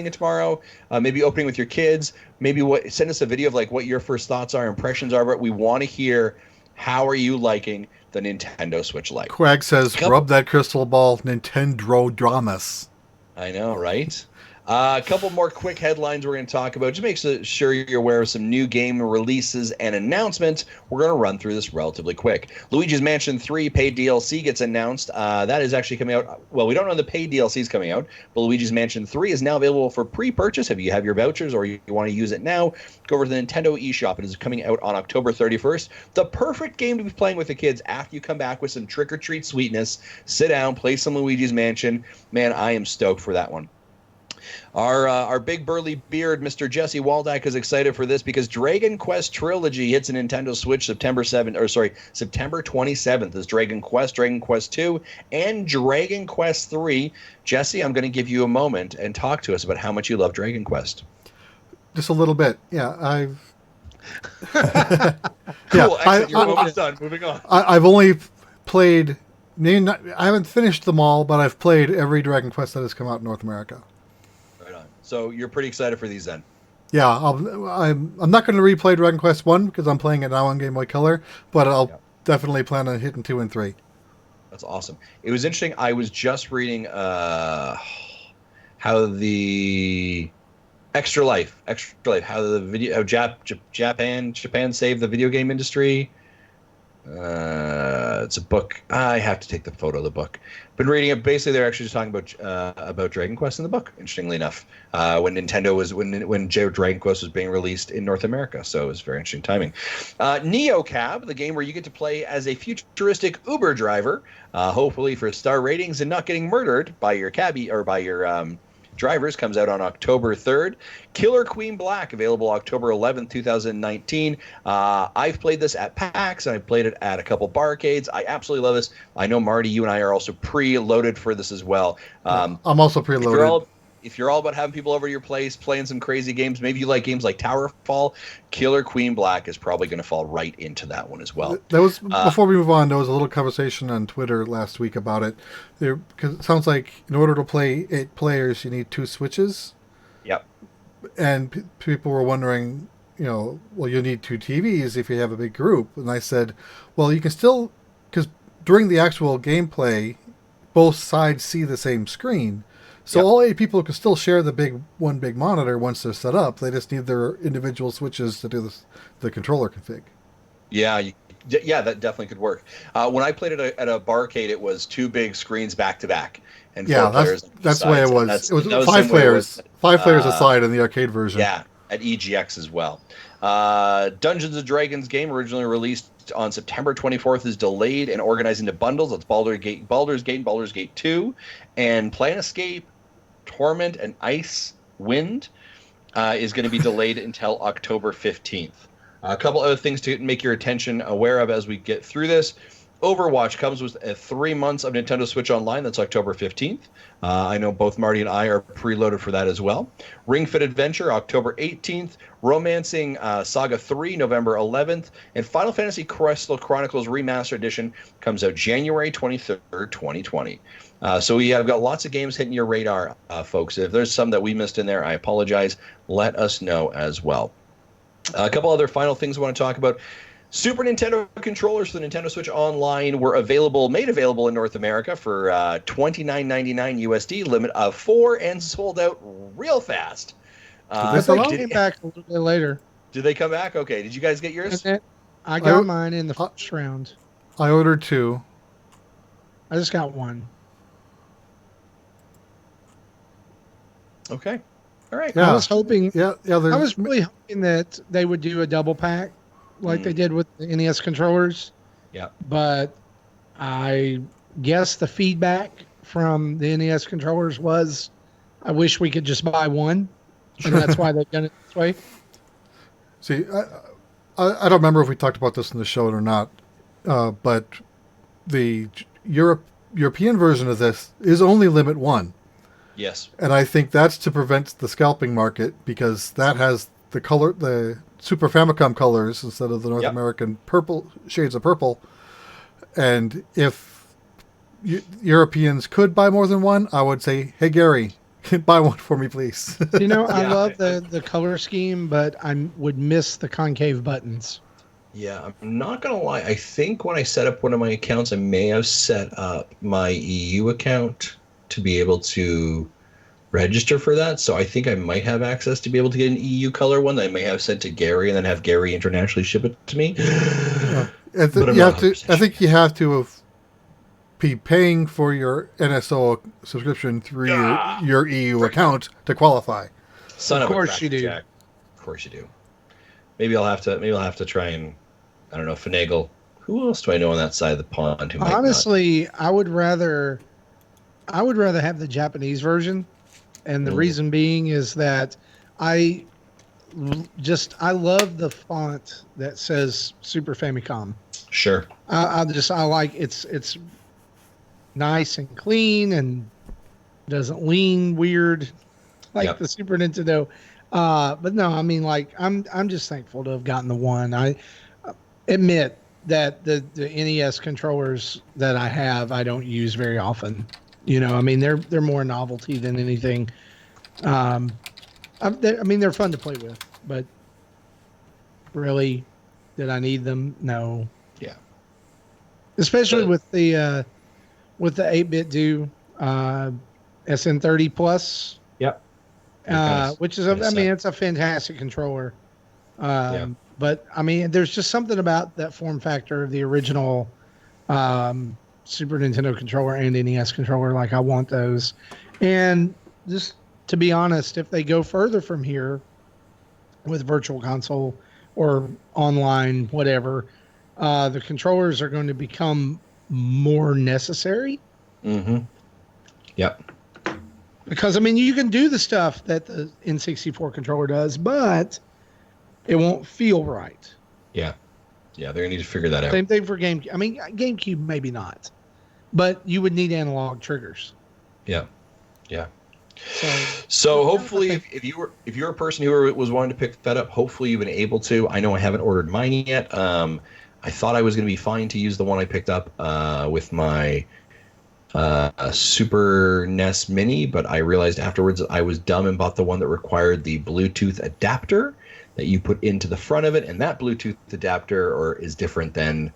it tomorrow. Maybe opening with your kids. Maybe send us a video of like what your first thoughts are, impressions are. But we want to hear, how are you liking the Nintendo Switch Lite? Quag says, rub that crystal ball, Nintendo dramas. I know, right? A couple more quick headlines we're going to talk about. Just make sure you're aware of some new game releases and announcements. We're going to run through this relatively quick. Luigi's Mansion 3 paid DLC gets announced. That is actually coming out. Well, we don't know when the paid DLC is coming out, but Luigi's Mansion 3 is now available for pre-purchase. If you have your vouchers or you want to use it now, go over to the Nintendo eShop. It is coming out on October 31st. The perfect game to be playing with the kids after you come back with some trick-or-treat sweetness. Sit down, play some Luigi's Mansion. Man, I am stoked for that one. Our big burly beard, Mr. Jesse Waldeck, is excited for this because Dragon Quest Trilogy hits a Nintendo Switch September 27th. Is Dragon Quest 2, and Dragon Quest 3. Jesse, I'm going to give you a moment and talk to us about how much you love Dragon Quest. Just a little bit. Yeah, Cool, excellent. Your moment's done. Moving on. I've only played. I haven't finished them all, but I've played every Dragon Quest that has come out in North America. Right on. So you're pretty excited for these then? Yeah, I'm not going to replay Dragon Quest 1 because I'm playing it now on Game Boy Color, but I'll definitely plan on hitting 2 and 3. That's awesome. It was interesting. I was just reading how the Extra Life, how the video, how Japan saved the video game industry. It's a book. I have to take the photo of the book. Been reading it. Basically, they're actually just talking about Dragon Quest in the book. Interestingly enough, when Dragon Quest was being released in North America, so it was very interesting timing. NeoCab, the game where you get to play as a futuristic Uber driver, hopefully for star ratings and not getting murdered by your cabbie or by your drivers, comes out on October 3rd. Killer Queen Black, available October 11th, 2019. I've played this at PAX, and I've played it at a couple barcades. I absolutely love this. I know, Marty, you and I are also pre-loaded for this as well. I'm also preloaded. If you're all about having people over to your place, playing some crazy games, maybe you like games like Towerfall, Killer Queen Black is probably going to fall right into that one as well. That was before we move on. There was a little conversation on Twitter last week about it. Because it sounds like in order to play 8 players, you need 2 switches. Yep. And people were wondering, well, you need 2 TVs if you have a big group. And I said, well, you can still, because during the actual gameplay, both sides see the same screen. So all 8 people can still share the big monitor once they're set up. They just need their individual switches to do the controller config. Yeah, that definitely could work. When I played it at a barcade, it was 2 big screens back to back, and 4 players. That's the way it was. It was 5 players, 5 players aside in the arcade version. Yeah, at EGX as well. Dungeons & Dragons game, originally released on September 24th, is delayed and organized into bundles. That's Baldur's Gate, and Baldur's Gate 2, and Planescape Torment and Ice Wind is going to be delayed until October 15th. A couple other things to make your attention aware of as we get through this. Overwatch comes with 3 months of Nintendo Switch Online. That's October 15th. I know both Marty and I are preloaded for that as well. Ring Fit Adventure, October 18th. Romancing Saga 3, November 11th. And Final Fantasy Crystal Chronicles Remastered Edition comes out January 23rd, 2020. So we have got lots of games hitting your radar, folks. If there's some that we missed in there, I apologize. Let us know as well. A couple other final things I want to talk about. Super Nintendo controllers for the Nintendo Switch Online were made available in North America for $29.99 USD, limit of 4, and sold out real fast. They came back a little bit later. Did they come back? Okay. Did you guys get yours? I got mine in the first round. I ordered 2. I just got 1. Okay. All right. Yeah. I was hoping. Yeah. I was really hoping that they would do a double pack like they did with the NES controllers. Yeah. But I guess the feedback from the NES controllers was, I wish we could just buy one, and that's why they've done it this way. See, I don't remember if we talked about this in the show or not, but the European version of this is only limit 1. Yes. And I think that's to prevent the scalping market, because that has the Super Famicom colors instead of the North American purple shades of purple. And if Europeans could buy more than one, I would say, hey, Gary, buy one for me, please. I love the color scheme, but I would miss the concave buttons. Yeah, I'm not going to lie. I think when I set up one of my accounts, I may have set up my EU account to be able to register for that. So I think I might have access to be able to get an EU color one that I may have sent to Gary and then have Gary internationally ship it to me. I think you have to be paying for your NSO subscription through your EU account to qualify. Of course you do. Jack. Of course you do. Maybe I'll have to try and, I don't know, finagle. Who else do I know on that side of the pond? Honestly, I would rather have the Japanese version, and the reason being is that I love the font that says Super Famicom. Sure. I like it's nice and clean and doesn't lean weird like the Super Nintendo. But no, I mean, like I'm just thankful to have gotten the one. I admit that the NES controllers that I have, I don't use very often. I mean, they're more novelty than anything. I mean, they're fun to play with, but really, did I need them? No. Yeah. Especially with the 8-bit do SN30 Plus. Yep. Which is, I mean, it's a fantastic controller. But I mean, there's just something about that form factor of the original Super Nintendo controller and NES controller. Like, I want those. And just to be honest, if they go further from here with Virtual Console or online, whatever, the controllers are going to become more necessary. Mm-hmm. Yep. Because, I mean, you can do the stuff that the N64 controller does, but it won't feel right. Yeah. Yeah, they're going to need to figure that out. Same thing for GameCube. I mean, GameCube maybe not, but you would need analog triggers. Yeah. Yeah. So hopefully, if you're a person who was wanting to pick that up, hopefully you've been able to. I know I haven't ordered mine yet. I thought I was going to be fine to use the one I picked up with my Super NES Mini, but I realized afterwards that I was dumb and bought the one that required the Bluetooth adapter that you put into the front of it, and that Bluetooth adapter is different than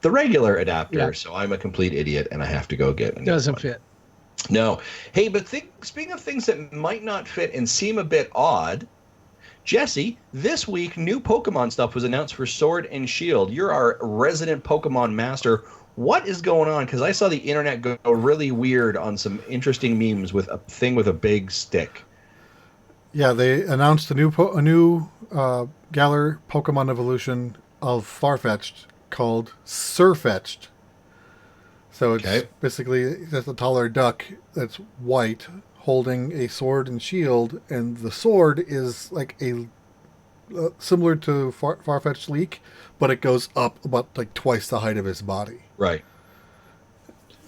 the regular adapter. Yeah. So I'm a complete idiot, and I have to go get it. Doesn't fit. No. Hey, but speaking of things that might not fit and seem a bit odd, Jesse, this week new Pokemon stuff was announced for Sword and Shield. You're our resident Pokemon master. What is going on? Because I saw the internet go really weird on some interesting memes with a thing with a big stick. Yeah, they announced a new Galar Pokemon evolution of Farfetch'd called Surfetch'd. So it's basically just a taller duck that's white holding a sword and shield, and the sword is like a similar to Farfetch'd Leak, but it goes up about like twice the height of his body. Right.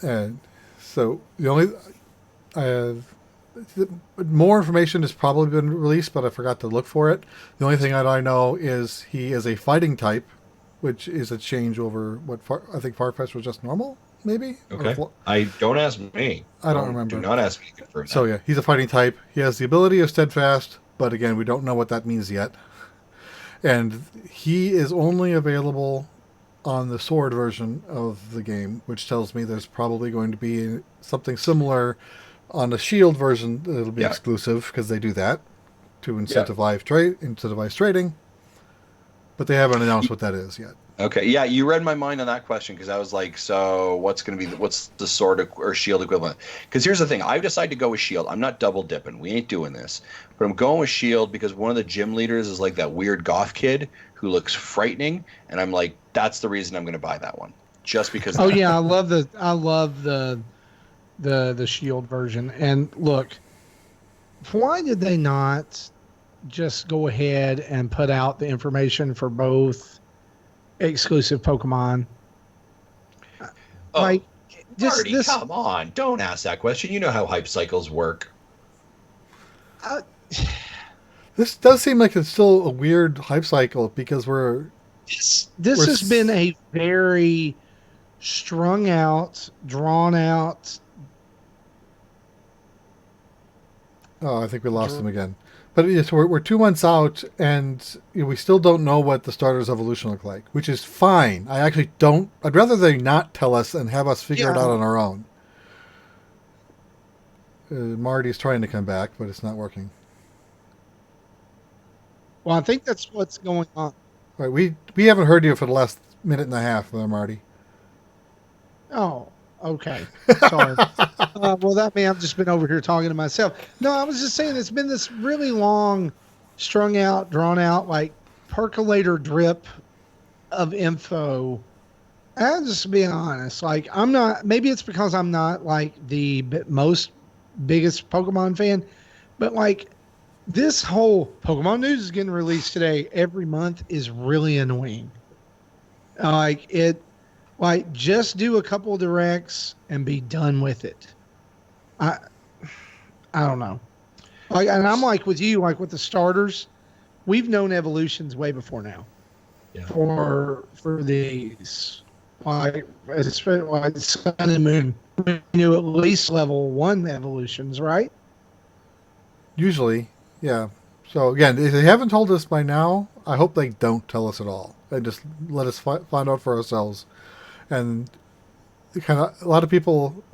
And so the only more information has probably been released, but I forgot to look for it. The only thing that I know is he is a fighting type, which is a change over what I think Farfetch'd was just normal, maybe. Okay. I don't ask me. I don't remember. Do not ask me to confirm that. So yeah, he's a fighting type. He has the ability of Steadfast, but again, we don't know what that means yet. And he is only available on the sword version of the game, which tells me there's probably going to be something similar on the shield version. It'll be exclusive because they do that to incentivize trading, but they haven't announced what that is yet. Okay, yeah, you read my mind on that question because I was like, so what's the sword or shield equivalent? Because here's the thing, I've decided to go with shield. I'm not double dipping. We ain't doing this. But I'm going with shield because one of the gym leaders is like that weird goth kid who looks frightening, and I'm like, that's the reason I'm going to buy that one. Just because. Oh yeah, I love the shield version. And look, why did they not just go ahead and put out the information for both exclusive Pokemon? Marty, come on. Don't ask that question. You know how hype cycles work. This does seem like it's still a weird hype cycle because this has been a very strung out, drawn out. Oh, I think we lost him again. But yes, we're 2 months out, and we still don't know what the starter's evolution look like, which is fine. I'd rather they not tell us and have us figure it out on our own. Marty's trying to come back, but it's not working. Well, I think that's what's going on. Right, we haven't heard you for the last minute and a half there, Marty. Oh, okay. Sorry. Well, that may I've just been over here talking to myself. No, I was just saying it's been this really long, strung out, drawn out, like percolator drip of info. I'm just being honest. Like, I'm not, maybe it's because I'm not like the biggest Pokemon fan, but like this whole Pokemon news is getting released today every month is really annoying. Just do a couple of directs and be done with it. I don't know. And I'm like with you, like with the starters, we've known evolutions way before now. Yeah. For these, like Sun and Moon, we knew at least level 1 evolutions, right? Usually, yeah. So again, if they haven't told us by now, I hope they don't tell us at all and just let us find out for ourselves. And kind of a lot of people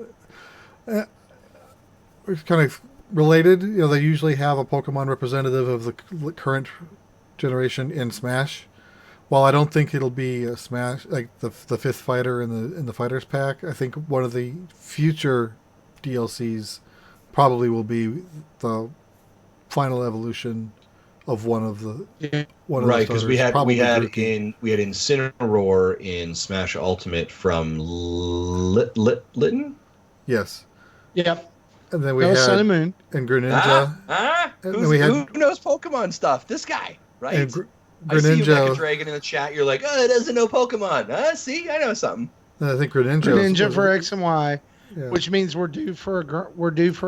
kind of related. They usually have a Pokemon representative of the current generation in Smash. While I don't think it'll be a Smash like the fifth fighter in the Fighters pack, I think one of the future DLCs probably will be the final evolution of one of the right, because we had Grookey. in Smash Ultimate from Litten. Yes. Yep. And then we had Sun and Moon and Greninja. Who knows Pokemon stuff? This guy, right? And I see you, Greninja. Mecha Dragon, in the chat. You're like, oh, it doesn't know Pokemon. See, I know something. And I think Greninja for X and Y, yeah. which means we're due for a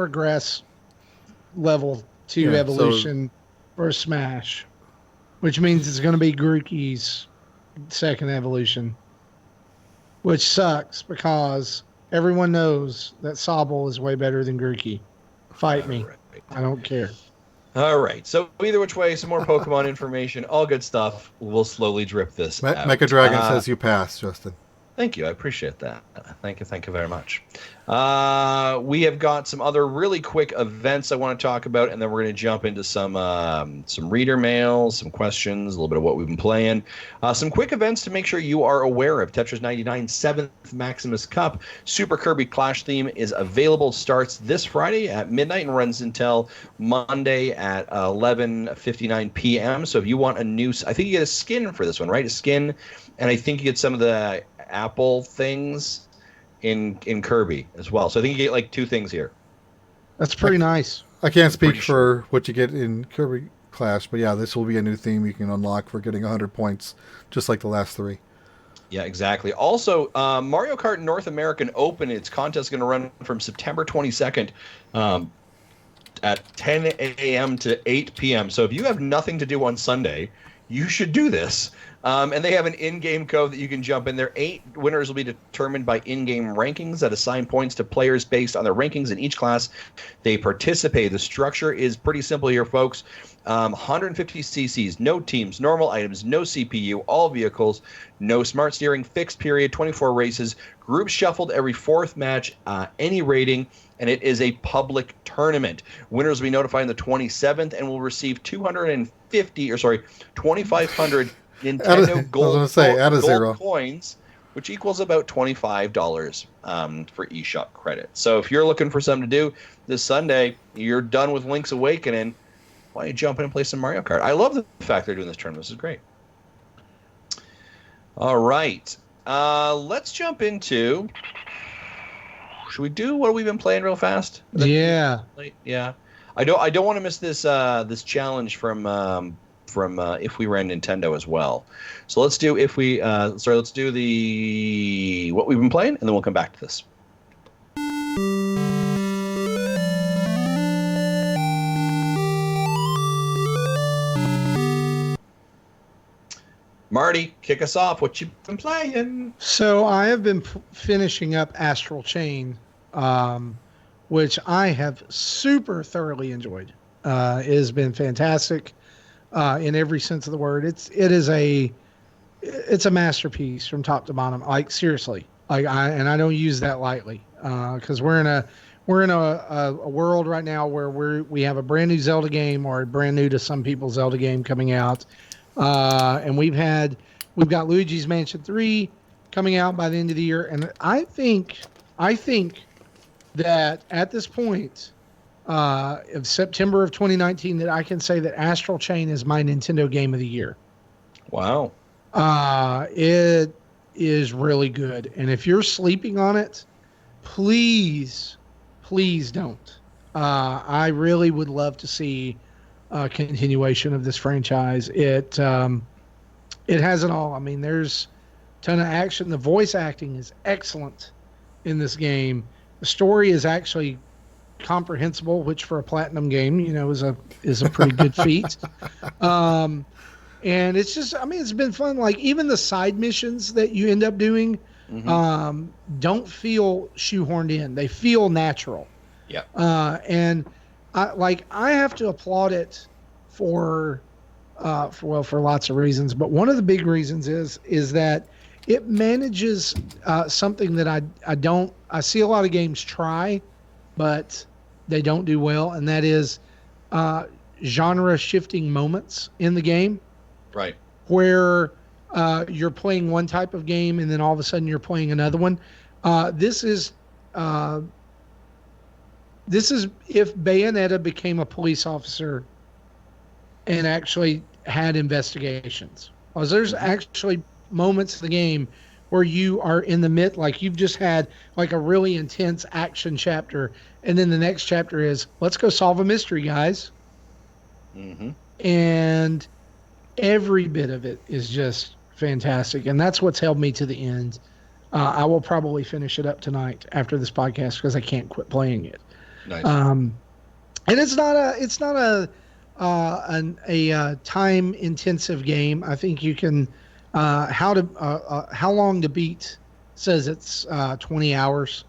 grass level 2 evolution for Smash, which means it's going to be Grookey's second evolution, which sucks because everyone knows that Sobble is way better than Grookey. Fight me. Right. I don't care. All right. So either which way, some more Pokemon information, all good stuff. We'll slowly drip this out. Mecha Dragon says you pass, Justin. Thank you. I appreciate that. Thank you very much. We have got some other really quick events I want to talk about, and then we're going to jump into some reader mail, some questions, a little bit of what we've been playing. Some quick events to make sure you are aware of. Tetris 99 7th Maximus Cup Super Kirby Clash theme is available. Starts this Friday at midnight and runs until Monday at 11:59 p.m. So if you want a new, I think you get a skin for this one, right? A skin, and I think you get some of the Apple things in Kirby as well. So I think you get like 2 things here. That's pretty nice. I can't speak for what you get in Kirby Clash, but yeah, this will be a new theme you can unlock for getting 100 points, just like the last 3. Yeah, exactly. Also, Mario Kart North American Open, its contest is going to run from September 22nd at 10 a.m. to 8 p.m. So if you have nothing to do on Sunday, you should do this. And they have an in-game code that you can jump in there. 8 winners will be determined by in-game rankings that assign points to players based on their rankings in each class they participate. The structure is pretty simple here, folks. 150 cc's, no teams, normal items, no CPU, all vehicles, no smart steering, fixed period, 24 races, groups shuffled every 4th match, any rating, and it is a public tournament. Winners will be notified on the 27th and will receive 2,500 Nintendo gold coins, which equals about $25 for eShop credit. So if you're looking for something to do this Sunday, you're done with Link's Awakening, why don't you jump in and play some Mario Kart? I love the fact they're doing this tournament. This is great. All right. Let's jump into... Should we do what we've been playing real fast? Yeah. Yeah. I don't want to miss this this challenge from If We Ran Nintendo as well. So let's do let's do the what we've been playing, and then we'll come back to this. Marty, kick us off. What you been playing? So I have been finishing up Astral Chain, which I have super thoroughly enjoyed. It has been fantastic in every sense of the word. It's a masterpiece from top to bottom. Like seriously, I don't use that lightly because we're in a world right now where we have a brand new Zelda game, or a brand new to some people Zelda game coming out. And we've got Luigi's Mansion 3 coming out by the end of the year, and I think that at this point of September of 2019 that I can say that Astral Chain is my Nintendo Game of the Year. Wow. It is really good, and if you're sleeping on it, please don't. I really would love to see continuation of this franchise. It has it all. I mean, there's a ton of action. The voice acting is excellent in this game. The story is actually comprehensible, which for a platinum game, is a pretty good feat. And it's just, I mean, it's been fun. Like even the side missions that you end up doing don't feel shoehorned in. They feel natural. Yeah. And I have to applaud it for lots of reasons, but one of the big reasons is that it manages something that I see a lot of games try, but they don't do well, and that is genre shifting moments in the game, Right. where you're playing one type of game and then all of a sudden you're playing another one. This is if Bayonetta became a police officer and actually had investigations. Because there's actually moments in the game where you are in the mid, like you've just had like a really intense action chapter, and then the next chapter is, let's go solve a mystery, guys. Mm-hmm. And every bit of it is just fantastic, and that's what's held me to the end. I will probably finish it up tonight after this podcast because I can't quit playing it. Nice. And it's not a time intensive game. I think you can how long to beat says it's 20 hours,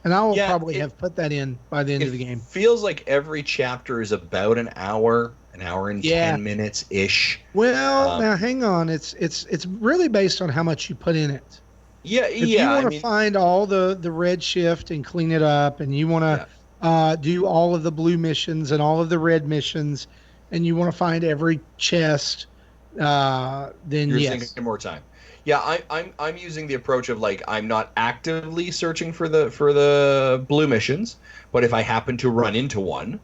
and I will probably have put that in by the end of the game. Feels like every chapter is about an hour and 10 minutes ish. Well, now hang on. It's really based on how much you put in it. If you want to find all the red shift and clean it up, and you want to do all of the blue missions and all of the red missions, and you want to find every chest, then you're thinking more time. Yeah, I'm using the approach of like I'm not actively searching for the blue missions, but if I happen to run into one,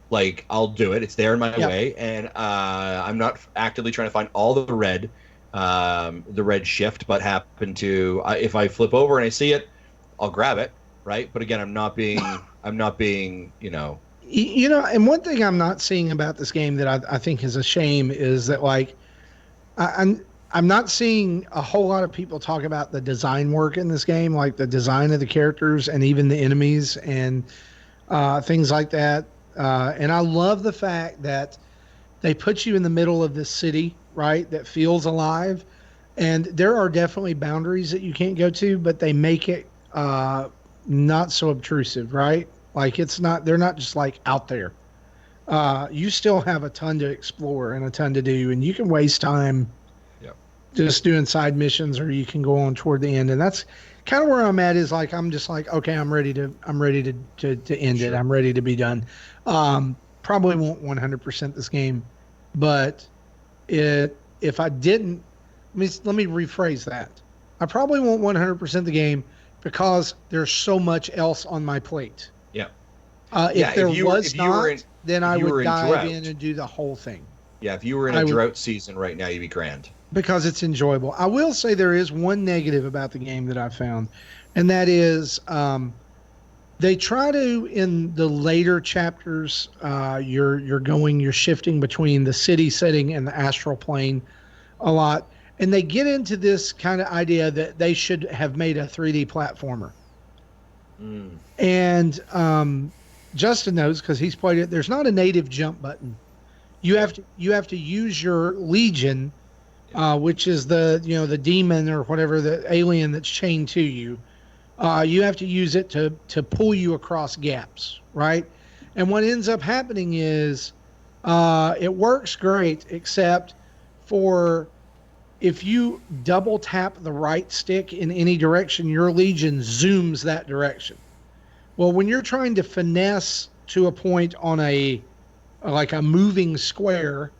like I'll do it. It's there in my way, and I'm not actively trying to find all the red shift, but happen to if I flip over and I see it, I'll grab it, right? But again, I'm not being and one thing I'm not seeing about this game that I think is a shame is that like I'm not seeing a whole lot of people talk about the design work in this game, like the design of the characters and even the enemies and things like that. And I love the fact that they put you in the middle of this city, right, that feels alive. And there are definitely boundaries that you can't go to, but they make it not so obtrusive, right? Like they're not just like out there. You still have a ton to explore and a ton to do, and you can waste time just doing side missions, or you can go on toward the end. And that's kind of where I'm at, is like, I'm just like, okay, I'm ready to end it. I'm ready to be done. Probably won't 100% this game, but if I didn't, let me rephrase that. I probably won't 100% the game because there's so much else on my plate. Yeah. If there was not, then I would dive in and do the whole thing. Yeah, if you were in a drought season right now, you'd be grand. Because it's enjoyable. I will say there is one negative about the game that I found, and that is they try to, in the later chapters, you're shifting between the city setting and the astral plane a lot, and they get into this kind of idea that they should have made a 3D platformer. And Justin knows because he's played it. There's not a native jump button. You have to use your Legion, which is the demon or whatever, the alien that's chained to you. You have to use it to pull you across gaps, right? And what ends up happening is it works great, except for if you double tap the right stick in any direction, your Legion zooms that direction. Well, when you're trying to finesse to a point on a moving square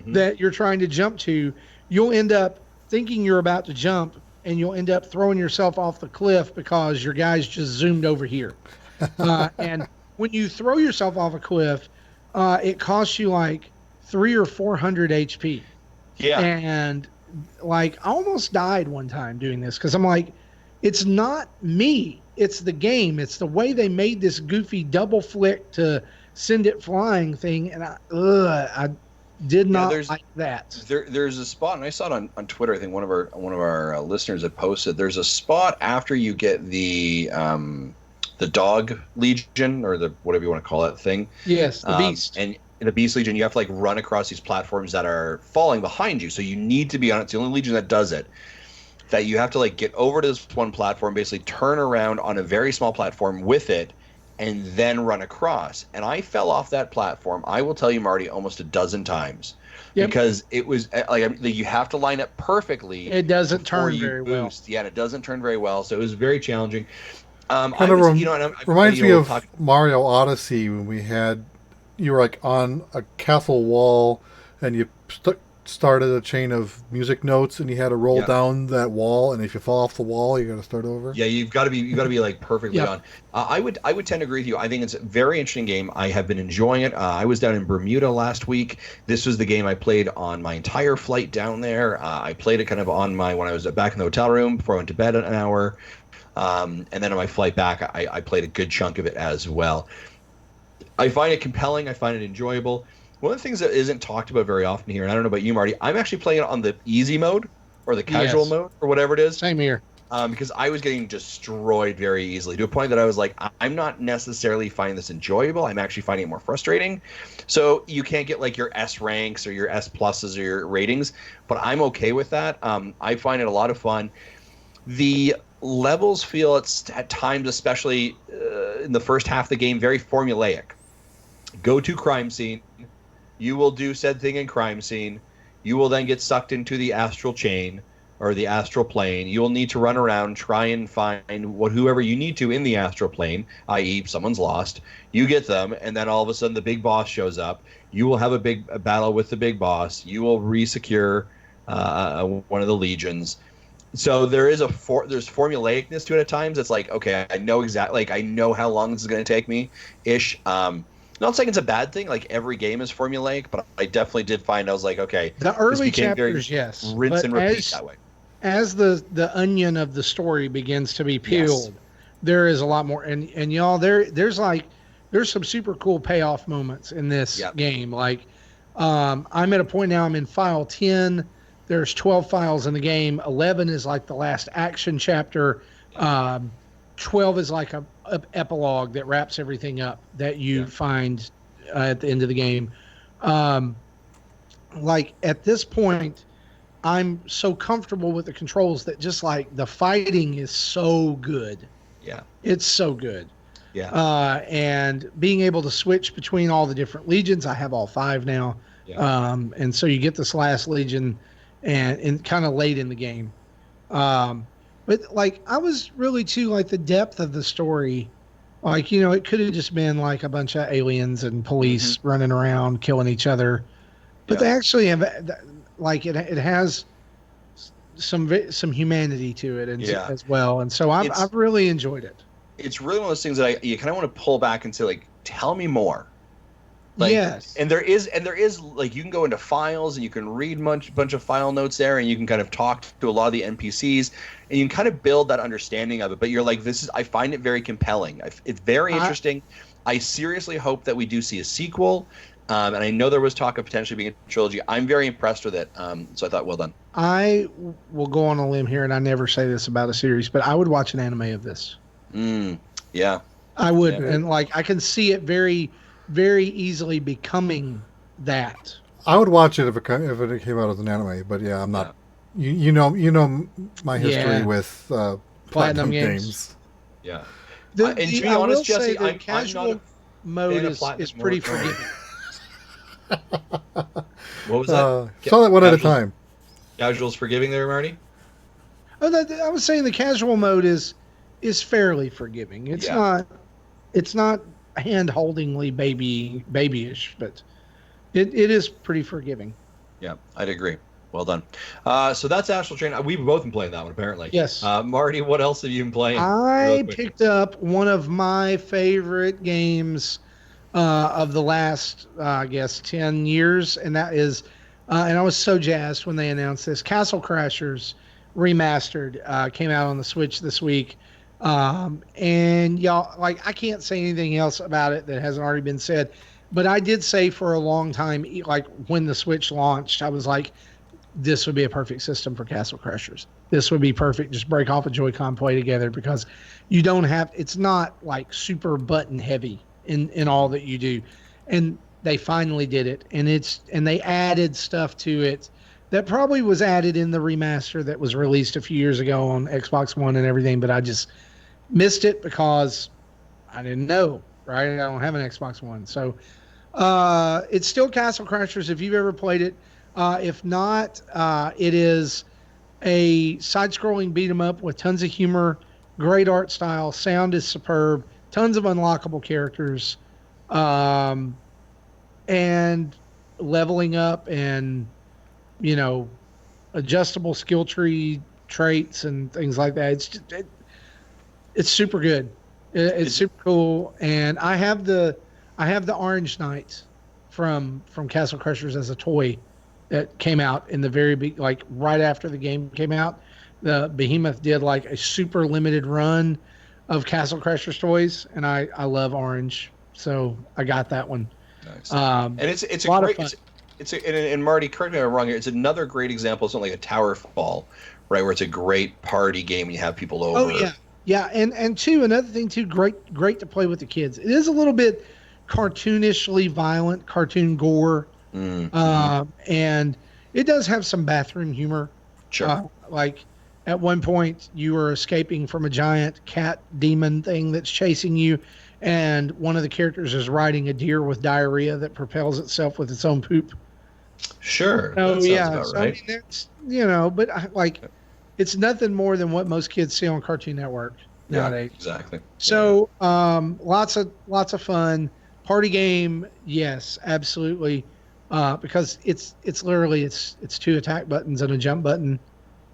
that you're trying to jump to, you'll end up thinking you're about to jump, and you'll end up throwing yourself off the cliff because your guy's just zoomed over here. And when you throw yourself off a cliff, it costs you like 300 or 400 HP. Yeah. And like, I almost died one time doing this because I'm like, it's not me, it's the game. It's the way they made this goofy double flick to send it flying thing, and I did not like that. There's a spot, and I saw it on Twitter. I think one of our listeners had posted. There's a spot after you get the dog legion, or the whatever you want to call that thing. Yes, the beast. And in the beast legion, you have to like run across these platforms that are falling behind you. So you need to be on it. It's the only legion that does it. That you have to like get over to this one platform, basically turn around on a very small platform with it, and then run across. And I fell off that platform, I will tell you, Marty, almost a dozen times. Yep. Because it was like you have to line up perfectly. It doesn't turn very well. Yeah, and it doesn't turn very well. So it was very challenging. Reminds me of Mario Odyssey when you were like on a castle wall and you started a chain of music notes and you had to roll down that wall, and if you fall off the wall you got to start over. Yeah, you've got to be like perfectly on. I would tend to agree with you. I think it's a very interesting game. I have been enjoying it. I was down in Bermuda last week. This was the game I played on my entire flight down there. I played it kind of when I was back in the hotel room before I went to bed an hour, and then on my flight back I played a good chunk of it as well. I find it compelling. I find it enjoyable. One of the things that isn't talked about very often here, and I don't know about you, Marty, I'm actually playing it on the easy mode or the casual mode or whatever it is. Same here. Because I was getting destroyed very easily to a point that I was like, I'm not necessarily finding this enjoyable. I'm actually finding it more frustrating. So you can't get like your S ranks or your S pluses or your ratings, but I'm okay with that. I find it a lot of fun. The levels feel at times, especially in the first half of the game, very formulaic. Go to crime scene. You will do said thing in crime scene. You will then get sucked into the astral chain or the astral plane. You will need to run around, try and find whoever you need to in the astral plane, i.e. someone's lost. You get them, and then all of a sudden the big boss shows up. You will have a battle with the big boss. You will re-secure one of the legions. So there's formulaicness to it at times. It's like, okay, I know exactly, like I know how long this is going to take me, ish. Not saying it's a bad thing. Like every game is formulaic, but I definitely did find I was like, okay, the early chapters, yes, rinse and repeat that way. As the onion of the story begins to be peeled, there is a lot more. And y'all, there's some super cool payoff moments in this game. Like, I'm at a point now. I'm in file 10. There's 12 files in the game. 11 is like the last action chapter. 12 is like a epilogue that wraps everything up that you find at the end of the game. Like at this point, I'm so comfortable with the controls that just like the fighting is so good. Yeah. It's so good. Yeah. And being able to switch between all the different legions, I have all 5 now. Yeah. And so you get this last legion and kind of late in the game. But like I was really too like the depth of the story, like it could have just been like a bunch of aliens and police running around killing each other, but they actually have like it has some humanity to it as well, and so I've really enjoyed it. It's really one of those things that you kind of want to pull back and say like, tell me more. Like, yes, and there is like you can go into files and you can read bunch of file notes there, and you can kind of talk to a lot of the NPCs, and you can kind of build that understanding of it. But you're like, I find it very compelling. It's very interesting. I seriously hope that we do see a sequel, and I know there was talk of potentially being a trilogy. I'm very impressed with it. So I thought, well done. I will go on a limb here, and I never say this about a series, but I would watch an anime of this. Yeah, I would, and like I can see it very, very easily becoming that. I would watch it if it came out as an anime, but yeah, I'm not. Yeah. You know my history with Platinum Games. Yeah, and to be honest, Jesse, the casual mode is pretty forgiving. What was that? Saw that one at a time. Casual's forgiving there, Marty? I was saying the casual mode is fairly forgiving. It's not hand-holdingly babyish, but it is pretty forgiving. Yeah, I'd agree. Well done. So that's Astral Chain. We've both been playing that one, apparently. Yes. Marty, what else have you been playing? I picked up one of my favorite games of the last, I guess, 10 years, and that is, and I was so jazzed when they announced this, Castle Crashers Remastered came out on the Switch this week. And y'all, like, I can't say anything else about it that hasn't already been said, but I did say for a long time, like when the Switch launched, I was like, this would be a perfect system for Castle Crashers. This would be perfect. Just break off a JoyCon, play together, because you don't have, it's not like super button heavy in all that you do. And they finally did it. And they added stuff to it that probably was added in the remaster that was released a few years ago on Xbox One and everything, but I just missed it because I didn't know. right? I don't have an Xbox One. So it's still Castle Crashers if you've ever played it. If not, it is a side-scrolling beat 'em up with tons of humor, great art style, sound is superb, tons of unlockable characters, um, and leveling up and you know adjustable skill tree traits and things like that. It's super good. It's super cool, and I have the Orange Knight from Castle Crushers as a toy that came out in the very big, like right after the game came out. The Behemoth did like a super limited run of Castle Crushers toys, and I love Orange, so I got that one. Nice. And it's a lot great of fun. and Marty, correct me if I'm wrong here. It's another great example of something like a Tower Fall, right? Where it's a great party game and you have people over. Oh yeah, yeah, and two, another thing too, great to play with the kids. It is a little bit cartoonishly violent, cartoon gore, and it does have some bathroom humor. Sure. Like at one point, you are escaping from a giant cat demon thing that's chasing you, and one of the characters is riding a deer with diarrhea that propels itself with its own poop. Sure. Oh That sounds yeah, about so right. I mean that's but like it's nothing more than what most kids see on Cartoon Network nowadays. Yeah, exactly. So lots of fun. Party game, yes, absolutely. Because it's literally it's two attack buttons and a jump button,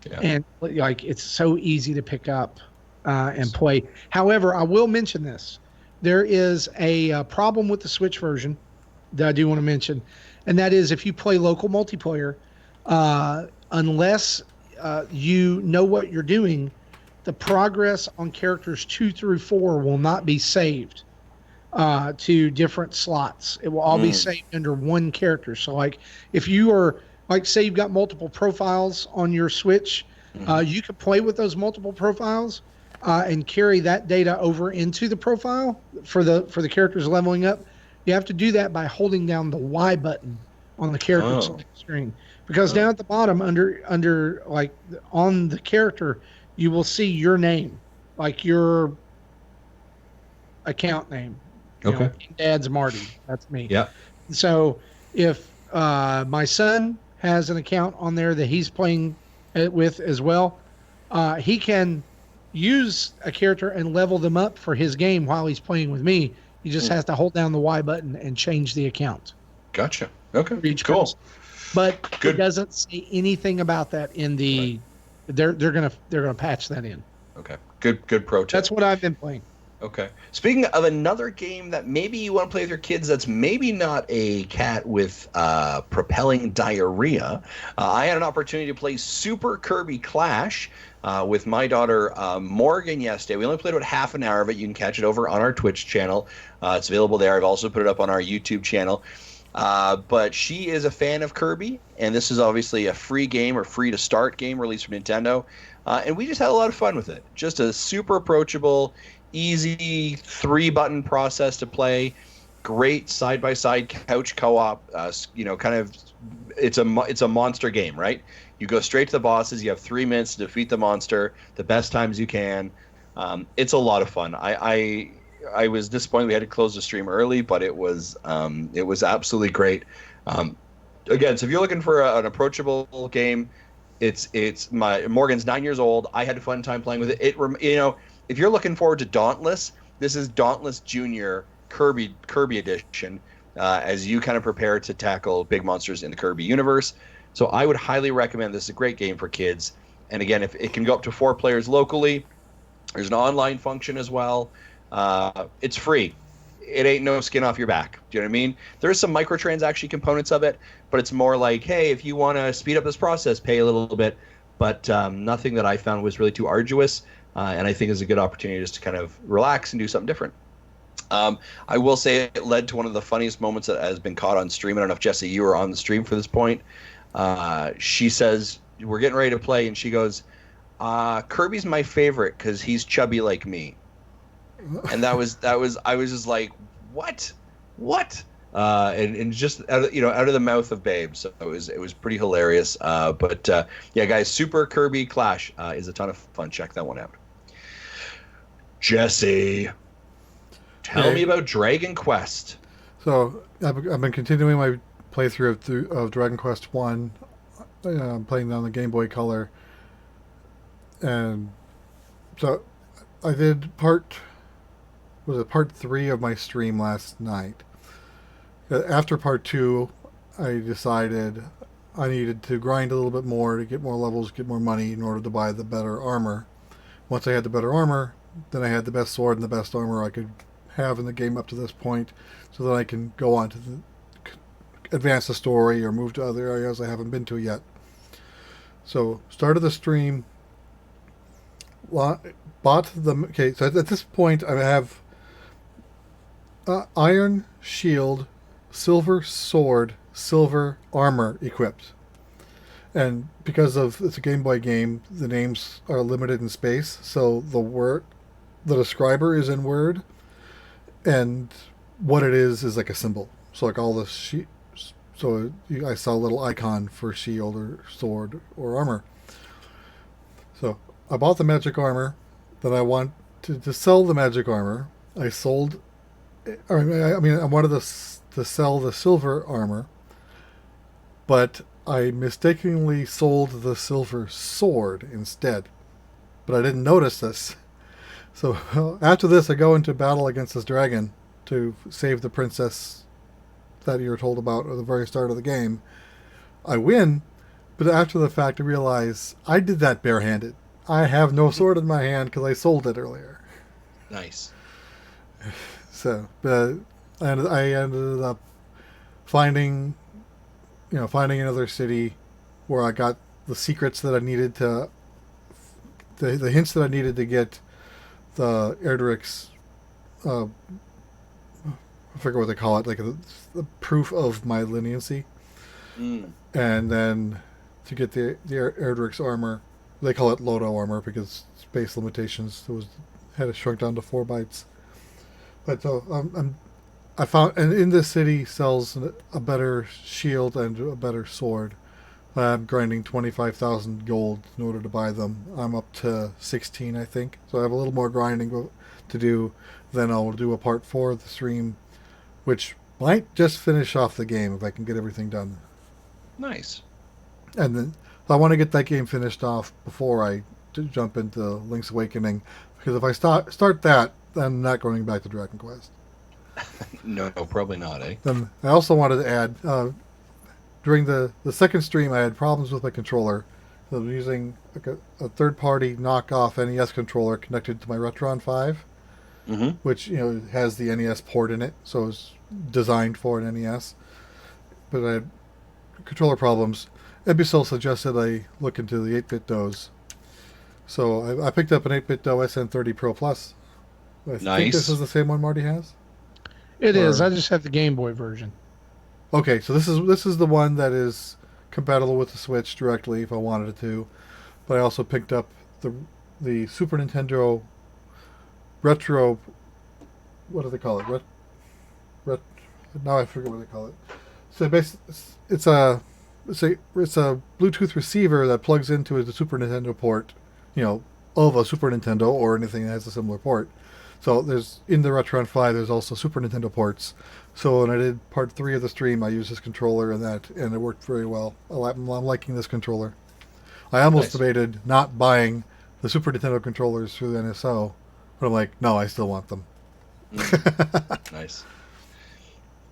Yeah. and like it's so easy to pick up and play. However, I will mention this: there is a problem with the Switch version that I do want to mention, and that is if you play local multiplayer, unless you know what you're doing, the progress on characters 2 through 4 will not be saved to different slots. It will all be saved under one character. So, like, if you are, like, say you've got multiple profiles on your Switch, you could play with those multiple profiles and carry that data over into the profile for the characters leveling up. You have to do that by holding down the Y button on the character screen, because down at the bottom under like on the character you will see your name, like your account name. Okay. Dad's Marty. That's me. Yeah. So if my son has an account on there that he's playing with as well, he can use a character and level them up for his game while he's playing with me. He just has to hold down the Y button and change the account. Gotcha. Okay. For each Cool. person. But Good. it doesn't say anything about that in the. Right. They're gonna patch that in. Okay. Good pro tip. That's what I've been playing. Okay. Speaking of another game that maybe you want to play with your kids, that's maybe not a cat with propelling diarrhea. I had an opportunity to play Super Kirby Clash with my daughter Morgan yesterday. We only played about half an hour of it. You can catch it over on our Twitch channel. It's available there. I've also put it up on our YouTube channel. But she is a fan of Kirby, and this is obviously a free game or free to start game released from Nintendo. And we just had a lot of fun with it. Just a super approachable, easy 3-button process to play. Great side-by-side couch co-op. Kind of it's a monster game, right? You go straight to the bosses. You have 3 minutes to defeat the monster the best times you can. It's a lot of fun. I was disappointed we had to close the stream early, but it was absolutely great. Again, so if you're looking for an approachable game, it's Morgan's 9 years old. I had a fun time playing with it. If you're looking forward to Dauntless, this is Dauntless Junior Kirby edition, as you kind of prepare to tackle big monsters in the Kirby universe. So I would highly recommend this. Is a great game for kids. And again, if it can go up to 4 players locally, there's an online function as well. It's free. It ain't no skin off your back. Do you know what I mean? There's some microtransaction components of it, but it's more like, hey, if you want to speed up this process, pay a little bit. But nothing that I found was really too arduous, and I think is a good opportunity just to kind of relax and do something different. I will say it led to one of the funniest moments that has been caught on stream. I don't know if, Jesse, you were on the stream for this point. She says, we're getting ready to play, and she goes, Kirby's my favorite because he's chubby like me. And that was I was just like, what and just out of the mouth of babes. So it was pretty hilarious. But guys, Super Kirby Clash is a ton of fun. Check that one out. Jesse, Tell me about Dragon Quest. So I've been continuing my playthrough of Dragon Quest 1. I'm playing on the Game Boy Color. And so I did part 3 of my stream last night. After part 2, I decided I needed to grind a little bit more to get more levels, get more money in order to buy the better armor. Once I had the better armor, then I had the best sword and the best armor I could have in the game up to this point, so that I can go on to advance the story or move to other areas I haven't been to yet. So started the stream, bought the... Okay, so at this point I have iron shield, silver sword, silver armor equipped. And because it's a Game Boy game, the names are limited in space, so the describer is in Word, and what it is like a symbol. So like all the I saw a little icon for shield or sword or armor. So I bought the magic armor. Then I wanted to sell the magic armor. I wanted to sell the silver armor, but I mistakenly sold the silver sword instead. But I didn't notice this. So after this, I go into battle against this dragon to save the princess that you were told about at the very start of the game. I win, but after the fact I realize I did that barehanded. I have no sword in my hand because I sold it earlier. Nice. So, and I ended up finding another city where I got the secrets that I needed to, the hints that I needed to get the Erdrick's, I forget what they call it, like the proof of my leniency. And then to get the Erdrick's armor, they call it Lodo armor because space limitations. Had it shrunk down to 4 bytes. But so I found, and in this city sells a better shield and a better sword. I'm grinding 25,000 gold in order to buy them. I'm up to 16, I think. So I have a little more grinding to do. Then I'll do a part 4 of the stream, which might just finish off the game if I can get everything done. Nice. And then I want to get that game finished off before I jump into Link's Awakening, because if I start that, then I'm not going back to Dragon Quest. No, probably not, eh? Then I also wanted to add, during the second stream, I had problems with my controller. So I'm using a third-party knockoff NES controller connected to my Retron 5, which has the NES port in it, so it's designed for an NES. But I had controller problems. Ebusol suggested I look into the 8-bit DOS. So I picked up an 8-bit DO SN30 Pro Plus. I think this is the same one Marty has. It is. I just have the Game Boy version. Okay, so this is the one that is compatible with the Switch directly if I wanted it to. But I also picked up the Super Nintendo retro. What do they call it? Now I forget what they call it. So basically, it's a Bluetooth receiver that plugs into the Super Nintendo port, of a Super Nintendo or anything that has a similar port. So there's in the Retron 5, there's also Super Nintendo ports. So when I did part 3 of the stream, I used this controller and it worked very well. I'm liking this controller. I almost debated not buying the Super Nintendo controllers through the NSO, but I'm like, no, I still want them. Nice.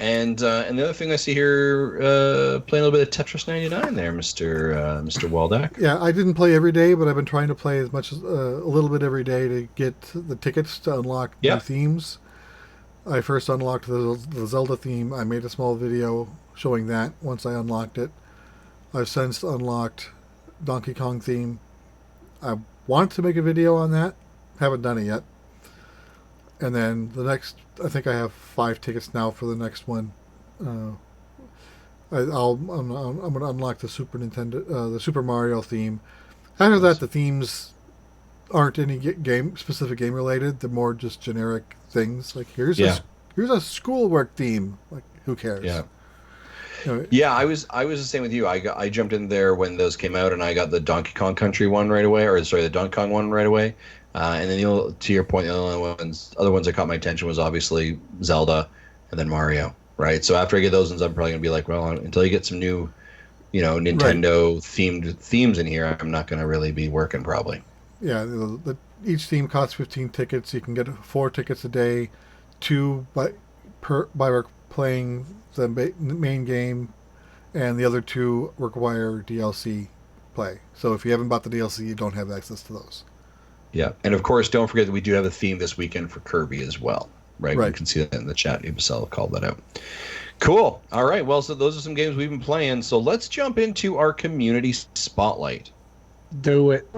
And the other thing I see here, playing a little bit of Tetris 99 there, Mr. Waldeck. Yeah, I didn't play every day, but I've been trying to play as much as a little bit every day to get the tickets to unlock new themes. I first unlocked the Zelda theme. I made a small video showing that once I unlocked it. I've since unlocked Donkey Kong theme. I want to make a video on that. Haven't done it yet. And then the next, I think I have 5 tickets now for the next one. I'm going to unlock the Super Nintendo, the Super Mario theme. After that, the themes aren't any specific game related. They're more just generic things. Like here's a schoolwork theme. Like who cares? Yeah. Yeah, I was the same with you. I jumped in there when those came out, and I got the Donkey Kong Country one right away, the Donkey Kong one right away. And then to your point, the only other ones that caught my attention was obviously Zelda and then Mario, right? So after I get those ones, I'm probably gonna be like, well, until you get some new, Nintendo themed themes in here, I'm not gonna really be working probably. Yeah, each theme costs 15 tickets. You can get 4 tickets a day, 2 by playing the main game, and the other 2 require DLC play. So if you haven't bought the DLC, you don't have access to those. Yeah, and of course, don't forget that we do have a theme this weekend for Kirby as well, right? You can see that in the chat. Ibisel called that out. Cool. All right. Well, so those are some games we've been playing. So let's jump into our community spotlight. Do it.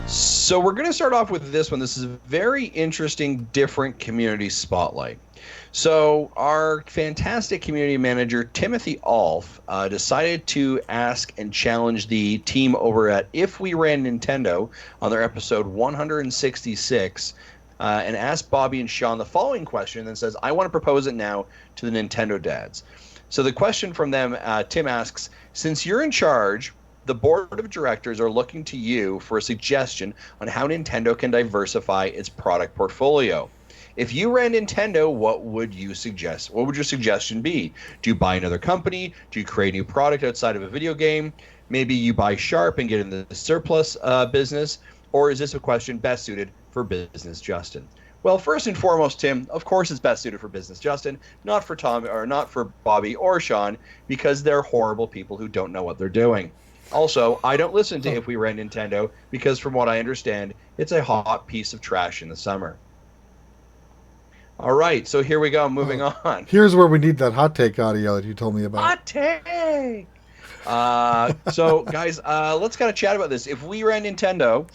So we're going to start off with this one. This is a very interesting, different community spotlight. So our fantastic community manager, Timothy Alf, decided to ask and challenge the team over at If We Ran Nintendo on their episode 166 and asked Bobby and Sean the following question and says, I want to propose it now to the Nintendo dads. So the question from them, Tim asks, since you're in charge, the board of directors are looking to you for a suggestion on how Nintendo can diversify its product portfolio. If you ran Nintendo, what would you suggest? What would your suggestion be? Do you buy another company? Do you create a new product outside of a video game? Maybe you buy Sharp and get in the surplus business? Or is this a question best suited for Business Justin? Well, first and foremost, Tim, of course it's best suited for Business Justin, not for Tom or not for Bobby or Sean, because they're horrible people who don't know what they're doing. Also, I don't listen to If We Ran Nintendo because from what I understand, it's a hot piece of trash in the summer. All right, so here we go, moving on. Here's where we need that hot take audio that you told me about. Hot take! So, guys, let's kind of chat about this. If we ran Nintendo,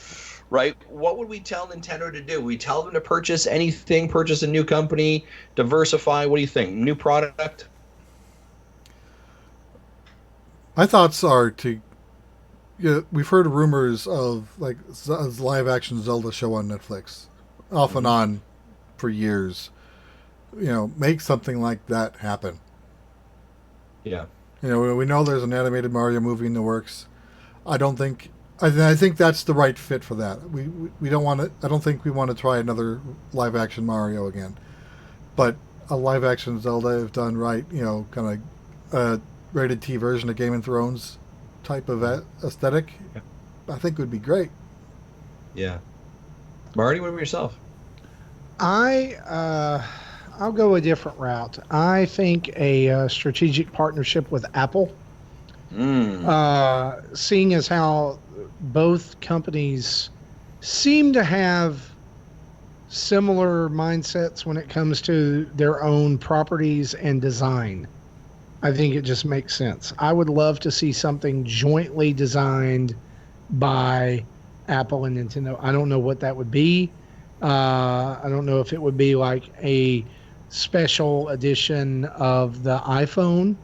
right, what would we tell Nintendo to do? We tell them to purchase anything, purchase a new company, diversify. What do you think? New product? My thoughts are to... we've heard rumors of like a live-action Zelda show on Netflix, off and on for years. Make something like that happen. Yeah. We know there's an animated Mario movie in the works. I think that's the right fit for that. We don't want to. I don't think we want to try another live-action Mario again. But a live-action Zelda, if done right, kind of a rated T version of Game of Thrones type of aesthetic, I think would be great. Yeah. Marty, what about yourself? I'll go a different route. I think a strategic partnership with Apple. Seeing as how both companies seem to have similar mindsets when it comes to their own properties and design, I think it just makes sense. I would love to see something jointly designed by Apple and Nintendo. I don't know what that would be. I don't know if it would be like a special edition of the iPhone.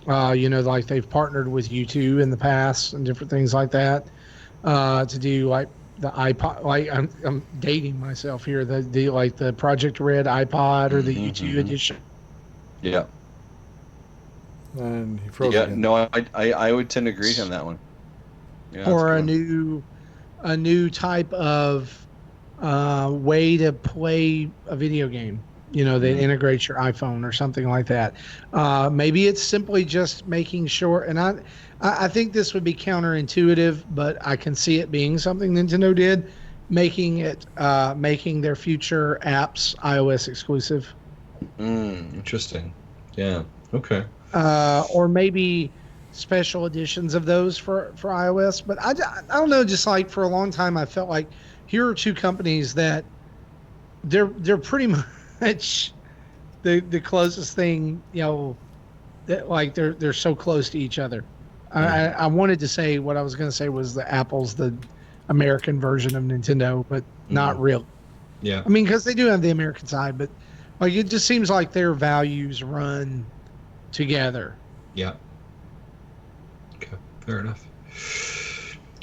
Like they've partnered with U2 in the past and different things like that, to do like the iPod. Like I'm dating myself here. The Project Red iPod or the U2 edition. Yeah. And he froze again. No, I would tend to agree on that one. Yeah, or a new type of way to play a video game. That integrates your iPhone or something like that. Maybe it's simply just making sure, and I think this would be counterintuitive, but I can see it being something Nintendo did, making their future apps iOS exclusive. Interesting. Yeah. Okay. Or maybe special editions of those for iOS. But I don't know, just like for a long time, I felt like here are two companies that they're pretty much the closest thing, that like they're so close to each other. I wanted to say what I was going to say was the Apple's the American version of Nintendo, but not real. Yeah. I mean, because they do have the American side, but like it just seems like their values run together. Yeah. Okay, fair enough.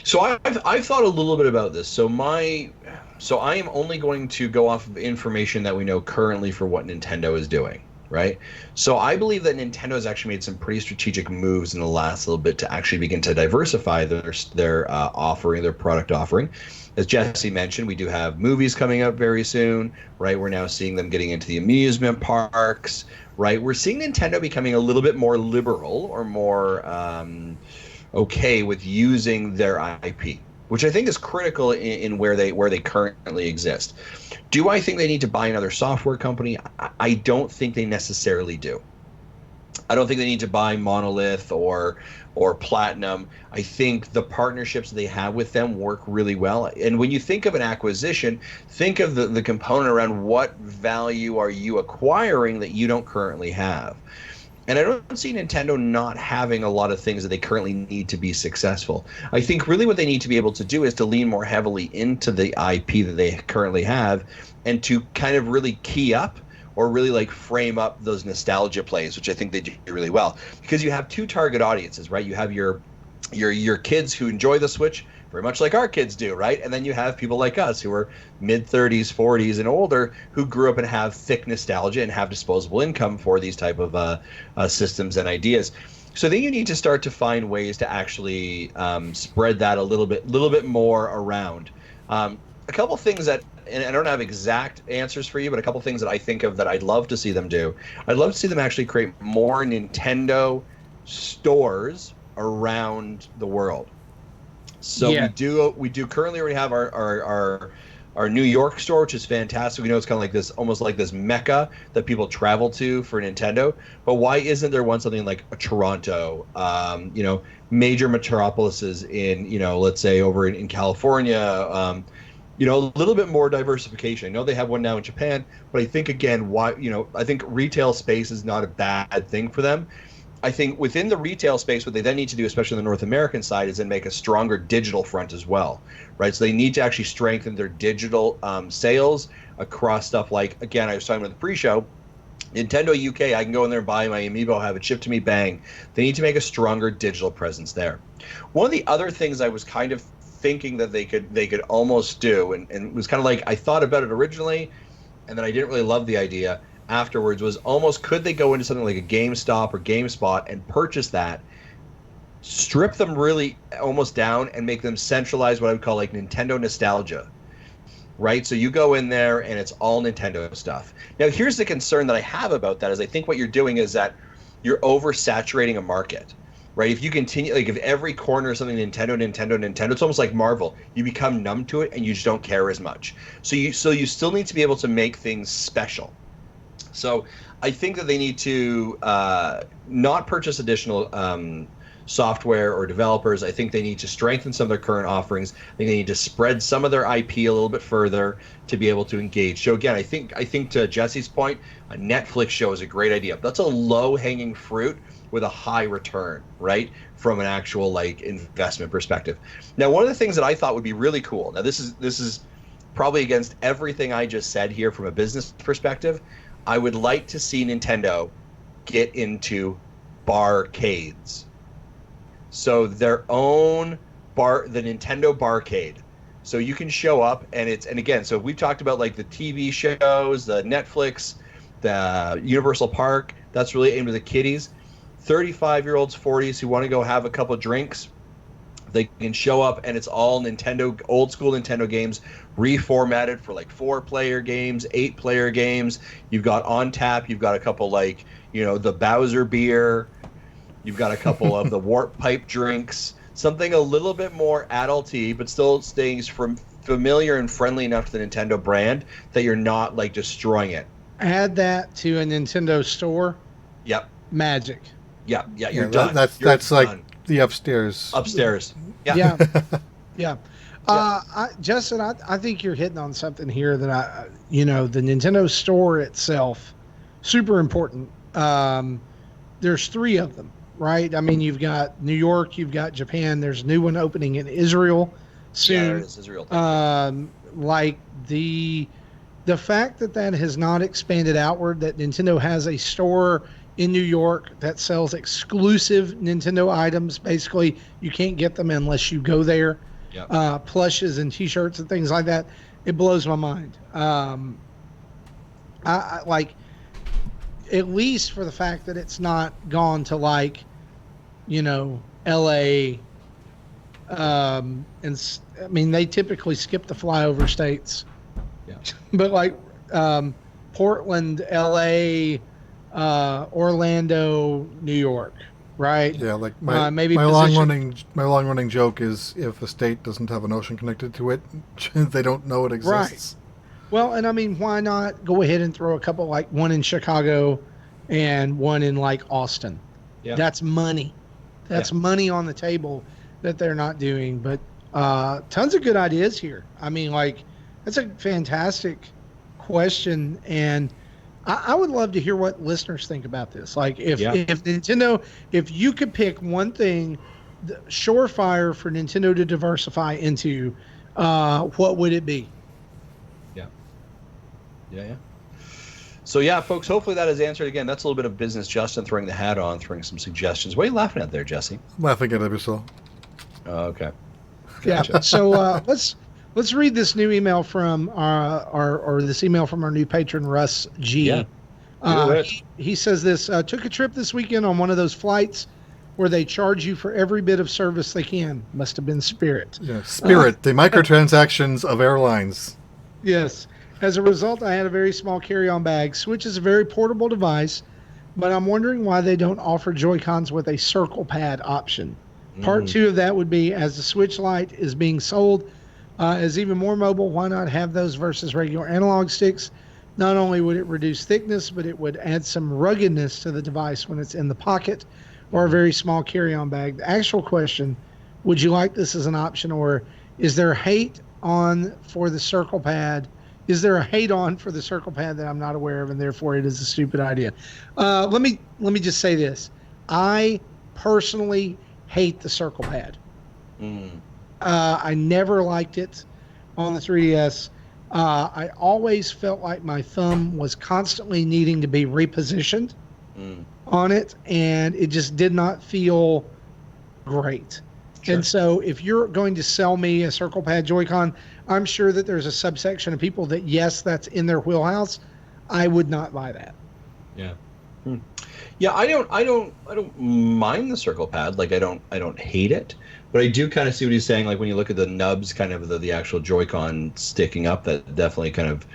So I've thought a little bit about this. So I am only going to go off of information that we know currently for what Nintendo is doing, right? So I believe that Nintendo has actually made some pretty strategic moves in the last little bit to actually begin to diversify their offering, their product offering. As Jesse mentioned, we do have movies coming up very soon, right? We're now seeing them getting into the amusement parks, right? We're seeing Nintendo becoming a little bit more liberal or more okay with using their IP, which I think is critical in where they currently exist. Do I think they need to buy another software company? I don't think they necessarily do. I don't think they need to buy Monolith or Platinum. I think the partnerships they have with them work really well. And when you think of an acquisition, think of the component around what value are you acquiring that you don't currently have. And I don't see Nintendo not having a lot of things that they currently need to be successful. I think really what they need to be able to do is to lean more heavily into the IP that they currently have and to kind of really key up or really like frame up those nostalgia plays, which I think they do really well. Because you have two target audiences, right? You have your kids who enjoy the Switch very much like our kids do, right? And then you have people like us who are mid-30s, 40s, and older who grew up and have thick nostalgia and have disposable income for these type of systems and ideas. So then you need to start to find ways to actually spread that a little bit more around. A couple things that, and I don't have exact answers for you, but a couple things that I think of that I'd love to see them do. I'd love to see them actually create more Nintendo stores around the world. So we do currently already have our New York store, which is fantastic. We know it's kind of like this, almost like this mecca that people travel to for Nintendo. But why isn't there something like a Toronto, major metropolises in, let's say over in California, a little bit more diversification. I know they have one now in Japan, but I think again, I think retail space is not a bad thing for them. I think within the retail space, what they then need to do, especially on the North American side, is then make a stronger digital front as well, right? So they need to actually strengthen their digital sales across stuff like, again, I was talking about the pre-show, Nintendo UK, I can go in there and buy my Amiibo, have it shipped to me, bang. They need to make a stronger digital presence there. One of the other things I was kind of thinking that they could almost do, and it was kind of like I thought about it originally, and then I didn't really love the idea afterwards, was almost could they go into something like a GameStop or GameSpot and purchase that, strip them really almost down and make them centralized, what I would call like Nintendo nostalgia, right? So you go in there and it's all Nintendo stuff. Now here's the concern that I have about that is I think what you're doing is that you're oversaturating a market, right? If you continue, like if every corner is something Nintendo, it's almost like Marvel. You become numb to it and you just don't care as much. So you still need to be able to make things special. So I think that they need to not purchase additional software or developers. I think they need to strengthen some of their current offerings. I think they need to spread some of their IP a little bit further to be able to engage. So again, I think to Jesse's point, a Netflix show is a great idea. That's a low-hanging fruit with a high return, right? From an actual like investment perspective. Now, one of the things that I thought would be really cool. Now, this is probably against everything I just said here from a business perspective. I would like to see Nintendo get into barcades. So their own the Nintendo barcade. So you can show up and again, so we've talked about like the TV shows, the Netflix, the Universal Park, that's really aimed at the kiddies. 35-year-olds, 40s who want to go have a couple drinks, they can show up and it's all Nintendo, old school Nintendo games, reformatted for like 4-player games, 8-player games. You've got on tap, you've got a couple like, the Bowser beer, you've got a couple of the Warp Pipe drinks, something a little bit more adulty, but still staying familiar and friendly enough to the Nintendo brand that you're not like destroying it. Add that to a Nintendo store. Yep. Magic. Yeah, you're done. That's done. like the upstairs. Yeah. Justin, I think you're hitting on something here that the Nintendo store itself, super important. There's 3 of them, right? I mean, you've got New York, you've got Japan. There's a new one opening in Israel soon. Yeah, there is Israel. Like the fact that has not expanded outward, that Nintendo has a store in New York that sells exclusive Nintendo items. Basically, you can't get them unless you go there. Yep. Plushes and T-shirts and things like that. It blows my mind. I like at least for the fact that it's not gone to like, LA. I mean, they typically skip the flyover states, Yeah. but like Portland, LA, Orlando, New York, right? Yeah, like maybe my position- long running joke is if a state doesn't have an ocean connected to it, they don't know it exists. Well, and I mean, why not go ahead and throw a couple, like one in Chicago and one in like Austin? Yeah. That's money. That's money on the table that they're not doing. But tons of good ideas here. I mean, like, that's a fantastic question. And I would love to hear what listeners think about this. Like, if Nintendo, if you could pick one thing, surefire for Nintendo to diversify into, what would it be? Yeah. So yeah, folks, hopefully that is answered. Again, that's a little bit of business. Justin throwing the hat on, throwing some suggestions. What are you laughing at there, Jesse? Laughing at Ibiso. Oh, okay. Gotcha. Yeah. So let's read this new email from our this email from our new patron Russ G. Yeah. He says this: took a trip this weekend on one of those flights where they charge you for every bit of service they can. Must have been Spirit. Yeah, Spirit, the microtransactions of airlines. Yes. As a result, I had a very small carry-on bag. Switch is a very portable device, but I'm wondering why they don't offer Joy-Cons with a circle pad option. Part 2 of that would be, as the Switch Lite is being sold as even more mobile, why not have those versus regular analog sticks? Not only would it reduce thickness, but it would add some ruggedness to the device when it's in the pocket or a very small carry-on bag. The actual question, would you like this as an option, or is there hate on for the circle pad? Is there a hate on for the circle pad that I'm not aware of, and therefore it is a stupid idea? Let me just say this. I personally hate the circle pad. I never liked it on the 3DS. I always felt like my thumb was constantly needing to be repositioned on it, and it just did not feel great. Sure. And so if you're going to sell me a circle pad Joy-Con, I'm sure that there's a subsection of people that, yes, that's in their wheelhouse. I would not buy that. Yeah. Yeah, I don't mind the circle pad. Like, I don't hate it, but I do kind of see what he's saying. Like, when you look at the nubs, kind of the actual Joy-Con sticking up, that definitely kind of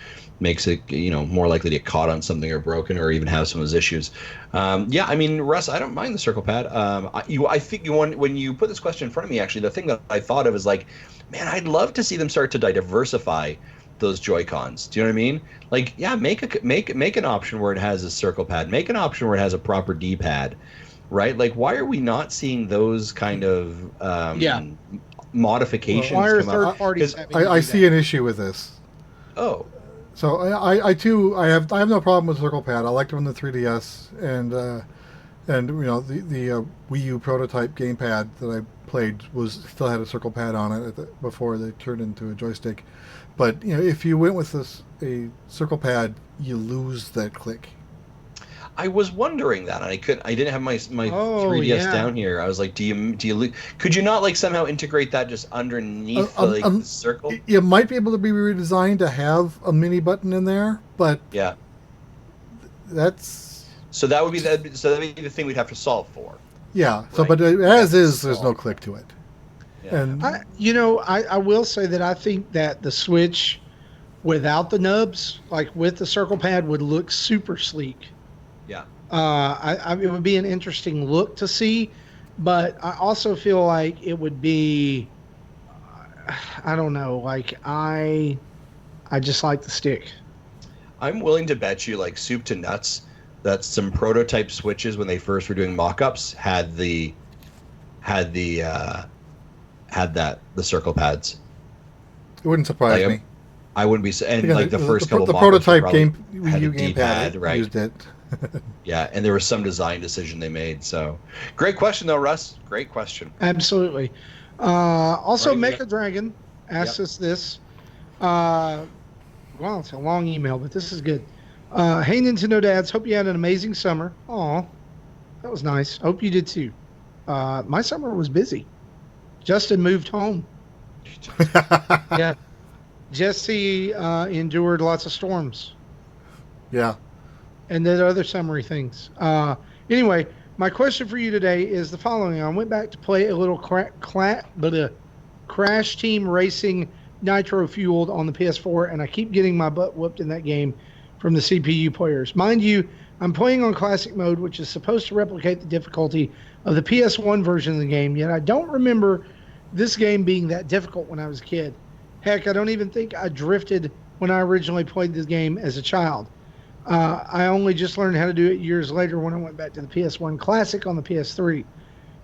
makes it, more likely to get caught on something or broken or even have some of those issues. Yeah, I mean, Russ, I don't mind the circle pad. I think when you put this question in front of me, actually, the thing that I thought of is like, man, I'd love to see them start to diversify those Joy-Cons. Do you know what I mean? Like, yeah, make an option where it has a circle pad. Make an option where it has a proper D-pad, right? Like, why are we not seeing those kind of modifications why are come third up? parties I see an issue with this. Oh. So I have no problem with circle pad. I liked it on the 3DS, and the Wii U prototype gamepad that I played still had a circle pad on it before they turned into a joystick. But if you went with a circle pad, you lose that click. I was wondering that, and I didn't have my 3DS down here. I was like, could you not like somehow integrate that just underneath the circle? You might be able to be redesigned to have a mini button in there, but yeah, so that'd be the thing we'd have to solve for. Yeah. Right? So, but as is, there's no click to it. Yeah. And I will say that I think that the Switch without the nubs, like with the circle pad, would look super sleek. Yeah. It would be an interesting look to see, but I also feel like it would be, I don't know, like I just like the stick. I'm willing to bet you, like, soup to nuts, that some prototype Switches when they first were doing mock-ups had the circle pads. It wouldn't surprise me. I wouldn't be, and because like the first couple the prototype Wii U gamepad, right? Used it. Yeah, and there was some design decision they made. So, great question though, Russ. Great question. Absolutely. Also, Right, Mecha Dragon asked us this. Well, it's a long email, but this is good. Hey, Nintendo dads, hope you had an amazing summer. Aw, that was nice. Hope you did too. My summer was busy. Justin moved home. Yeah. Jesse endured lots of storms. Yeah. and then other summary things. Anyway, my question for you today is the following. I went back to play a little Crash Team Racing Nitro Fueled on the PS4, and I keep getting my butt whooped in that game from the CPU players. Mind you, I'm playing on classic mode, which is supposed to replicate the difficulty of the PS1 version of the game, yet I don't remember this game being that difficult when I was a kid. Heck, I don't even think I drifted when I originally played this game as a child. I only just learned how to do it years later when I went back to the PS1 Classic on the PS3.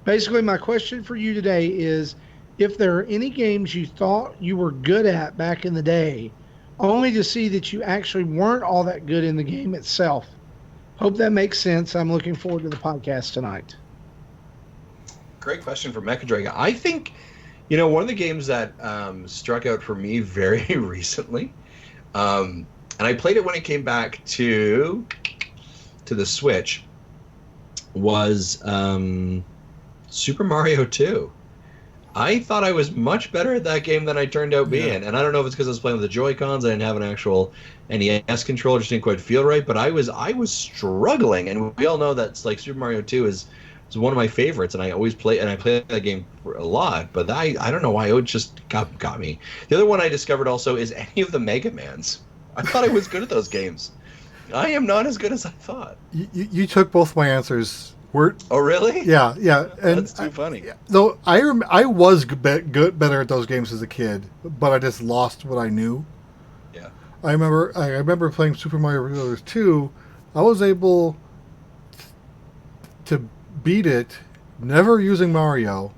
Basically, my question for you today is if there are any games you thought you were good at back in the day, only to see that you actually weren't all that good in the game itself. Hope that makes sense. I'm looking forward to the podcast tonight. Great question for Mecha Dragon. I think, one of the games that struck out for me very recently, and I played it when it came back to the Switch, was Super Mario 2. I thought I was much better at that game than I turned out being. And I don't know if it's because I was playing with the Joy-Cons. I didn't have an actual NES controller, just didn't quite feel right. But I was struggling. And we all know that like Super Mario 2 is one of my favorites, and I always play that game a lot. But I don't know why it just got me. The other one I discovered also is any of the Mega Mans. I thought I was good at those games. I am not as good as I thought. You took both my answers. Oh, really? Yeah. And that's too funny. Though I was better at those games as a kid, but I just lost what I knew. Yeah. I remember playing Super Mario Bros. 2. I was able to beat it, never using Mario,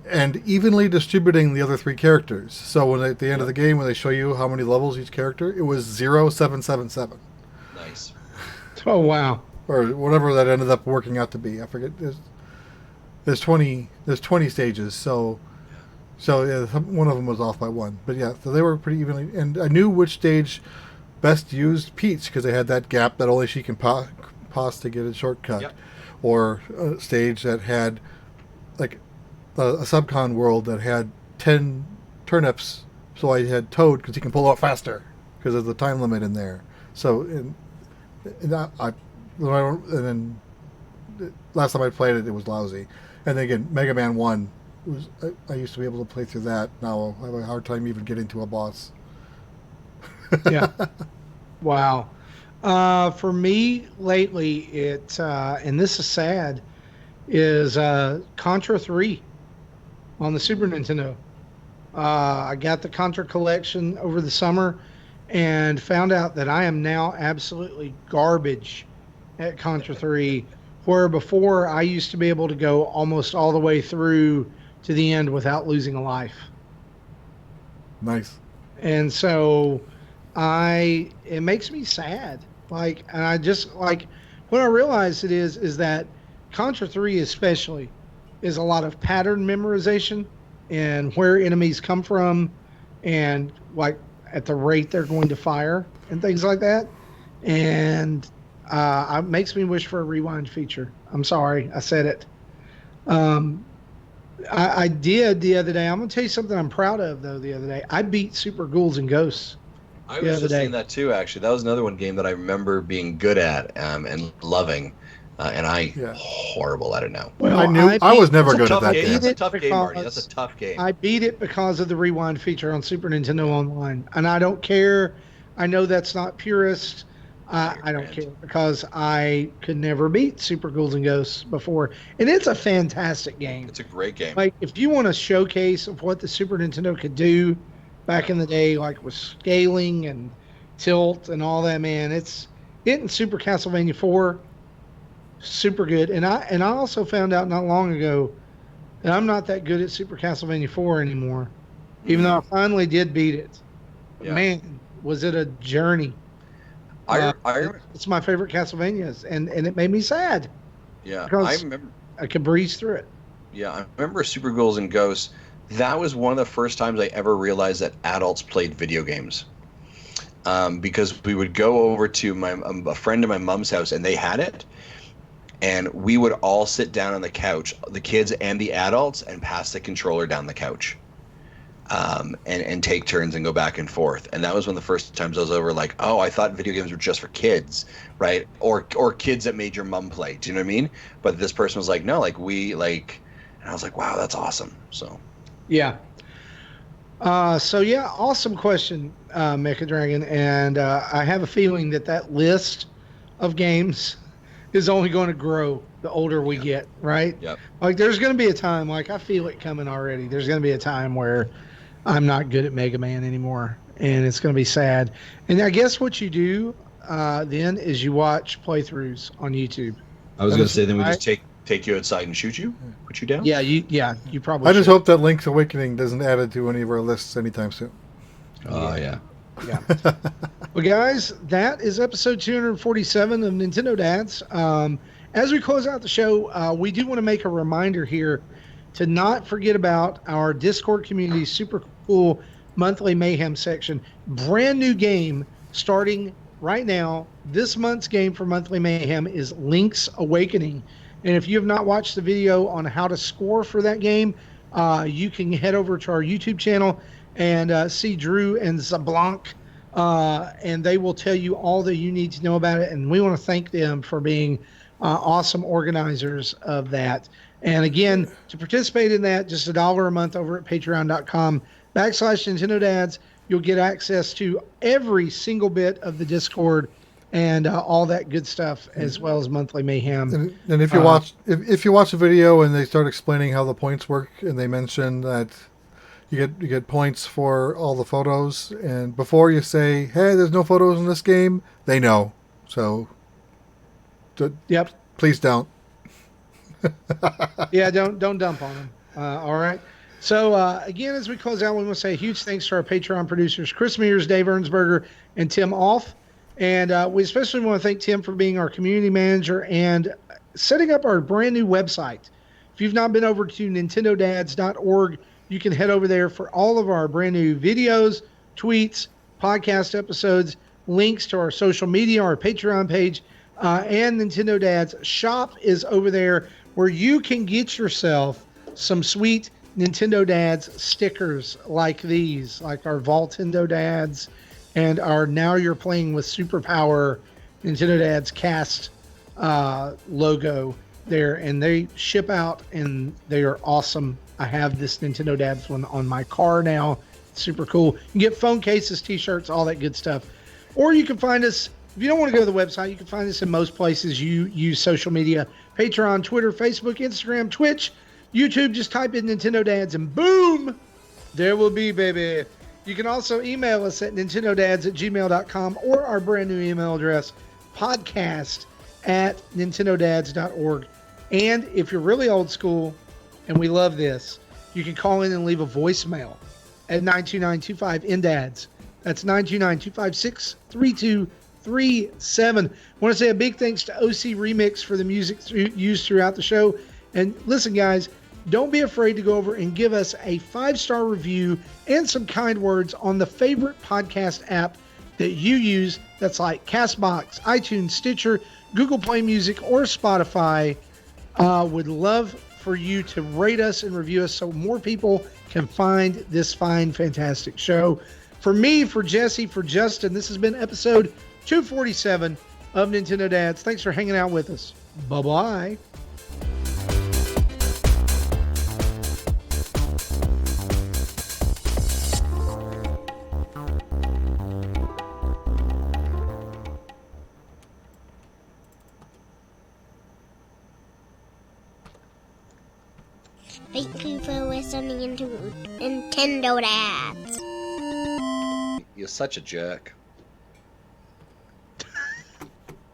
and evenly distributing the other three characters. So when at the end of the game, when they show you how many levels each character, it was 0777. Nice. Oh, wow. Or whatever that ended up working out to be. I forget. There's 20 stages, so yeah, one of them was off by one. But yeah, so they were pretty evenly. And I knew which stage best used Peach because they had that gap that only she can pause to get a shortcut. Yep. Or a stage that had like a subcon world that had 10 turnips, so I had Toad because he can pull out faster because of the time limit in there. So and then last time I played it, it was lousy. And then again, Mega Man 1 I used to be able to play through that. Now I have a hard time even getting to a boss. Yeah. Wow. For me lately, and this is sad, is Contra 3 on the Super Nintendo. I got the Contra collection over the summer and found out that I am now absolutely garbage at Contra 3, where before I used to be able to go almost all the way through to the end without losing a life. Nice. And so it makes me sad. And I just what I realized it is that Contra 3 especially is a lot of pattern memorization and where enemies come from and at the rate they're going to fire and things like that. And it makes me wish for a rewind feature. I'm sorry, I said it. I did the other day. I'm going to tell you something I'm proud of, though, the other day. I beat Super Ghouls and Ghosts. I was just saying that, too, actually. That was another game that I remember being good at and loving. And horrible at it now. Well, I was never good at that game. That's a tough game, Marty. That's a tough game. I beat it because of the rewind feature on Super Nintendo Online. And I don't care. I know that's not purist. I don't care because I could never beat Super Ghouls and Ghosts before. And it's a fantastic game. It's a great game. If you want a showcase of what the Super Nintendo could do back in the day, with scaling and tilt and all that, man, it and Super Castlevania 4, super good. And I also found out not long ago that I'm not that good at Super Castlevania 4 anymore, even though I finally did beat it. Yeah. Man, was it a journey. It's my favorite Castlevanias, and it made me sad. Yeah, because I remember I could breeze through it. Yeah, I remember Super Ghouls and Ghosts. That was one of the first times I ever realized that adults played video games. Because we would go over to a friend of my mom's house, and they had it, and we would all sit down on the couch, the kids and the adults, and pass the controller down the couch. and take turns and go back and forth. And that was one of the first times I was over like, oh, I thought video games were just for kids, right? Or kids that made your mom play. Do you know what I mean? But this person was like, no, like we like, and I was like, wow, that's awesome. So Yeah. So yeah, awesome question, Mecha Dragon, and I have a feeling that list of games is only going to grow the older we get, right? Yep. Like there's going to be a time, like I feel it coming already. There's going to be a time where I'm not good at Mega Man anymore, and it's going to be sad. And I guess what you do then is you watch playthroughs on YouTube. I was going to say, then we right? just take you outside and shoot you, put you down. Yeah, you probably. I just should. hope that Link's Awakening doesn't add it to any of our lists anytime soon. Oh yeah. Yeah. Well, guys, that is episode 247 of Nintendo Dads. As we close out the show, we do want to make a reminder here to not forget about our Discord community super cool monthly mayhem section. Brand new game starting right now. This month's game for monthly mayhem is Link's Awakening. And if you have not watched the video on how to score for that game, you can head over to our YouTube channel and see Drew and Zablanc, and they will tell you all that you need to know about it. And we want to thank them for being awesome organizers of that. And again, to participate in that, just $1 a month over at patreon.com/Nintendo Dads. You'll get access to every single bit of the Discord and all that good stuff, as well as monthly mayhem. And if you watch if you watch a video and they start explaining how the points work, and they mention that you get points for all the photos, and before you say, "Hey, there's no photos in this game," they know. So, Yep. Please don't. Yeah, don't dump on them. All right. So again, as we close out, we want to say a huge thanks to our Patreon producers, Chris Mears, Dave Ernsberger, and Tim Off. And we especially want to thank Tim for being our community manager and setting up our brand new website. If you've not been over to nintendodads.org, you can head over there for all of our brand new videos, tweets, podcast episodes, links to our social media, our Patreon page, and Nintendo Dads shop is over there where you can get yourself some sweet Nintendo Dads stickers like these, like our Voltendo Dads and our Now You're Playing with Superpower Nintendo Dads cast logo there, and they ship out and they are awesome. I have this Nintendo Dads one on my car now. It's super cool. You can get phone cases, t-shirts, all that good stuff. Or you can find us, if you don't want to go to the website, you can find us in most places you use social media. Patreon, Twitter, Facebook, Instagram, Twitch, YouTube. Just type in Nintendo Dads and boom, there will be, baby. You can also email us at nintendodads@gmail.com or our brand new email address, podcast@nintendodads.org. And if you're really old school, and we love this, you can call in and leave a voicemail at 929-25-NDADS. That's 929-256-3237. I want to say a big thanks to OC Remix for the music used throughout the show. And listen, guys, don't be afraid to go over and give us a 5-star review and some kind words on the favorite podcast app that you use. That's like CastBox, iTunes, Stitcher, Google Play Music, or Spotify. Would love for you to rate us and review us so more people can find this fine, fantastic show. For me, for Jesse, for Justin, this has been episode 247 of Nintendo Dads. Thanks for hanging out with us. Bye-bye. Thank you for listening to Nintendo Dads. You're such a jerk.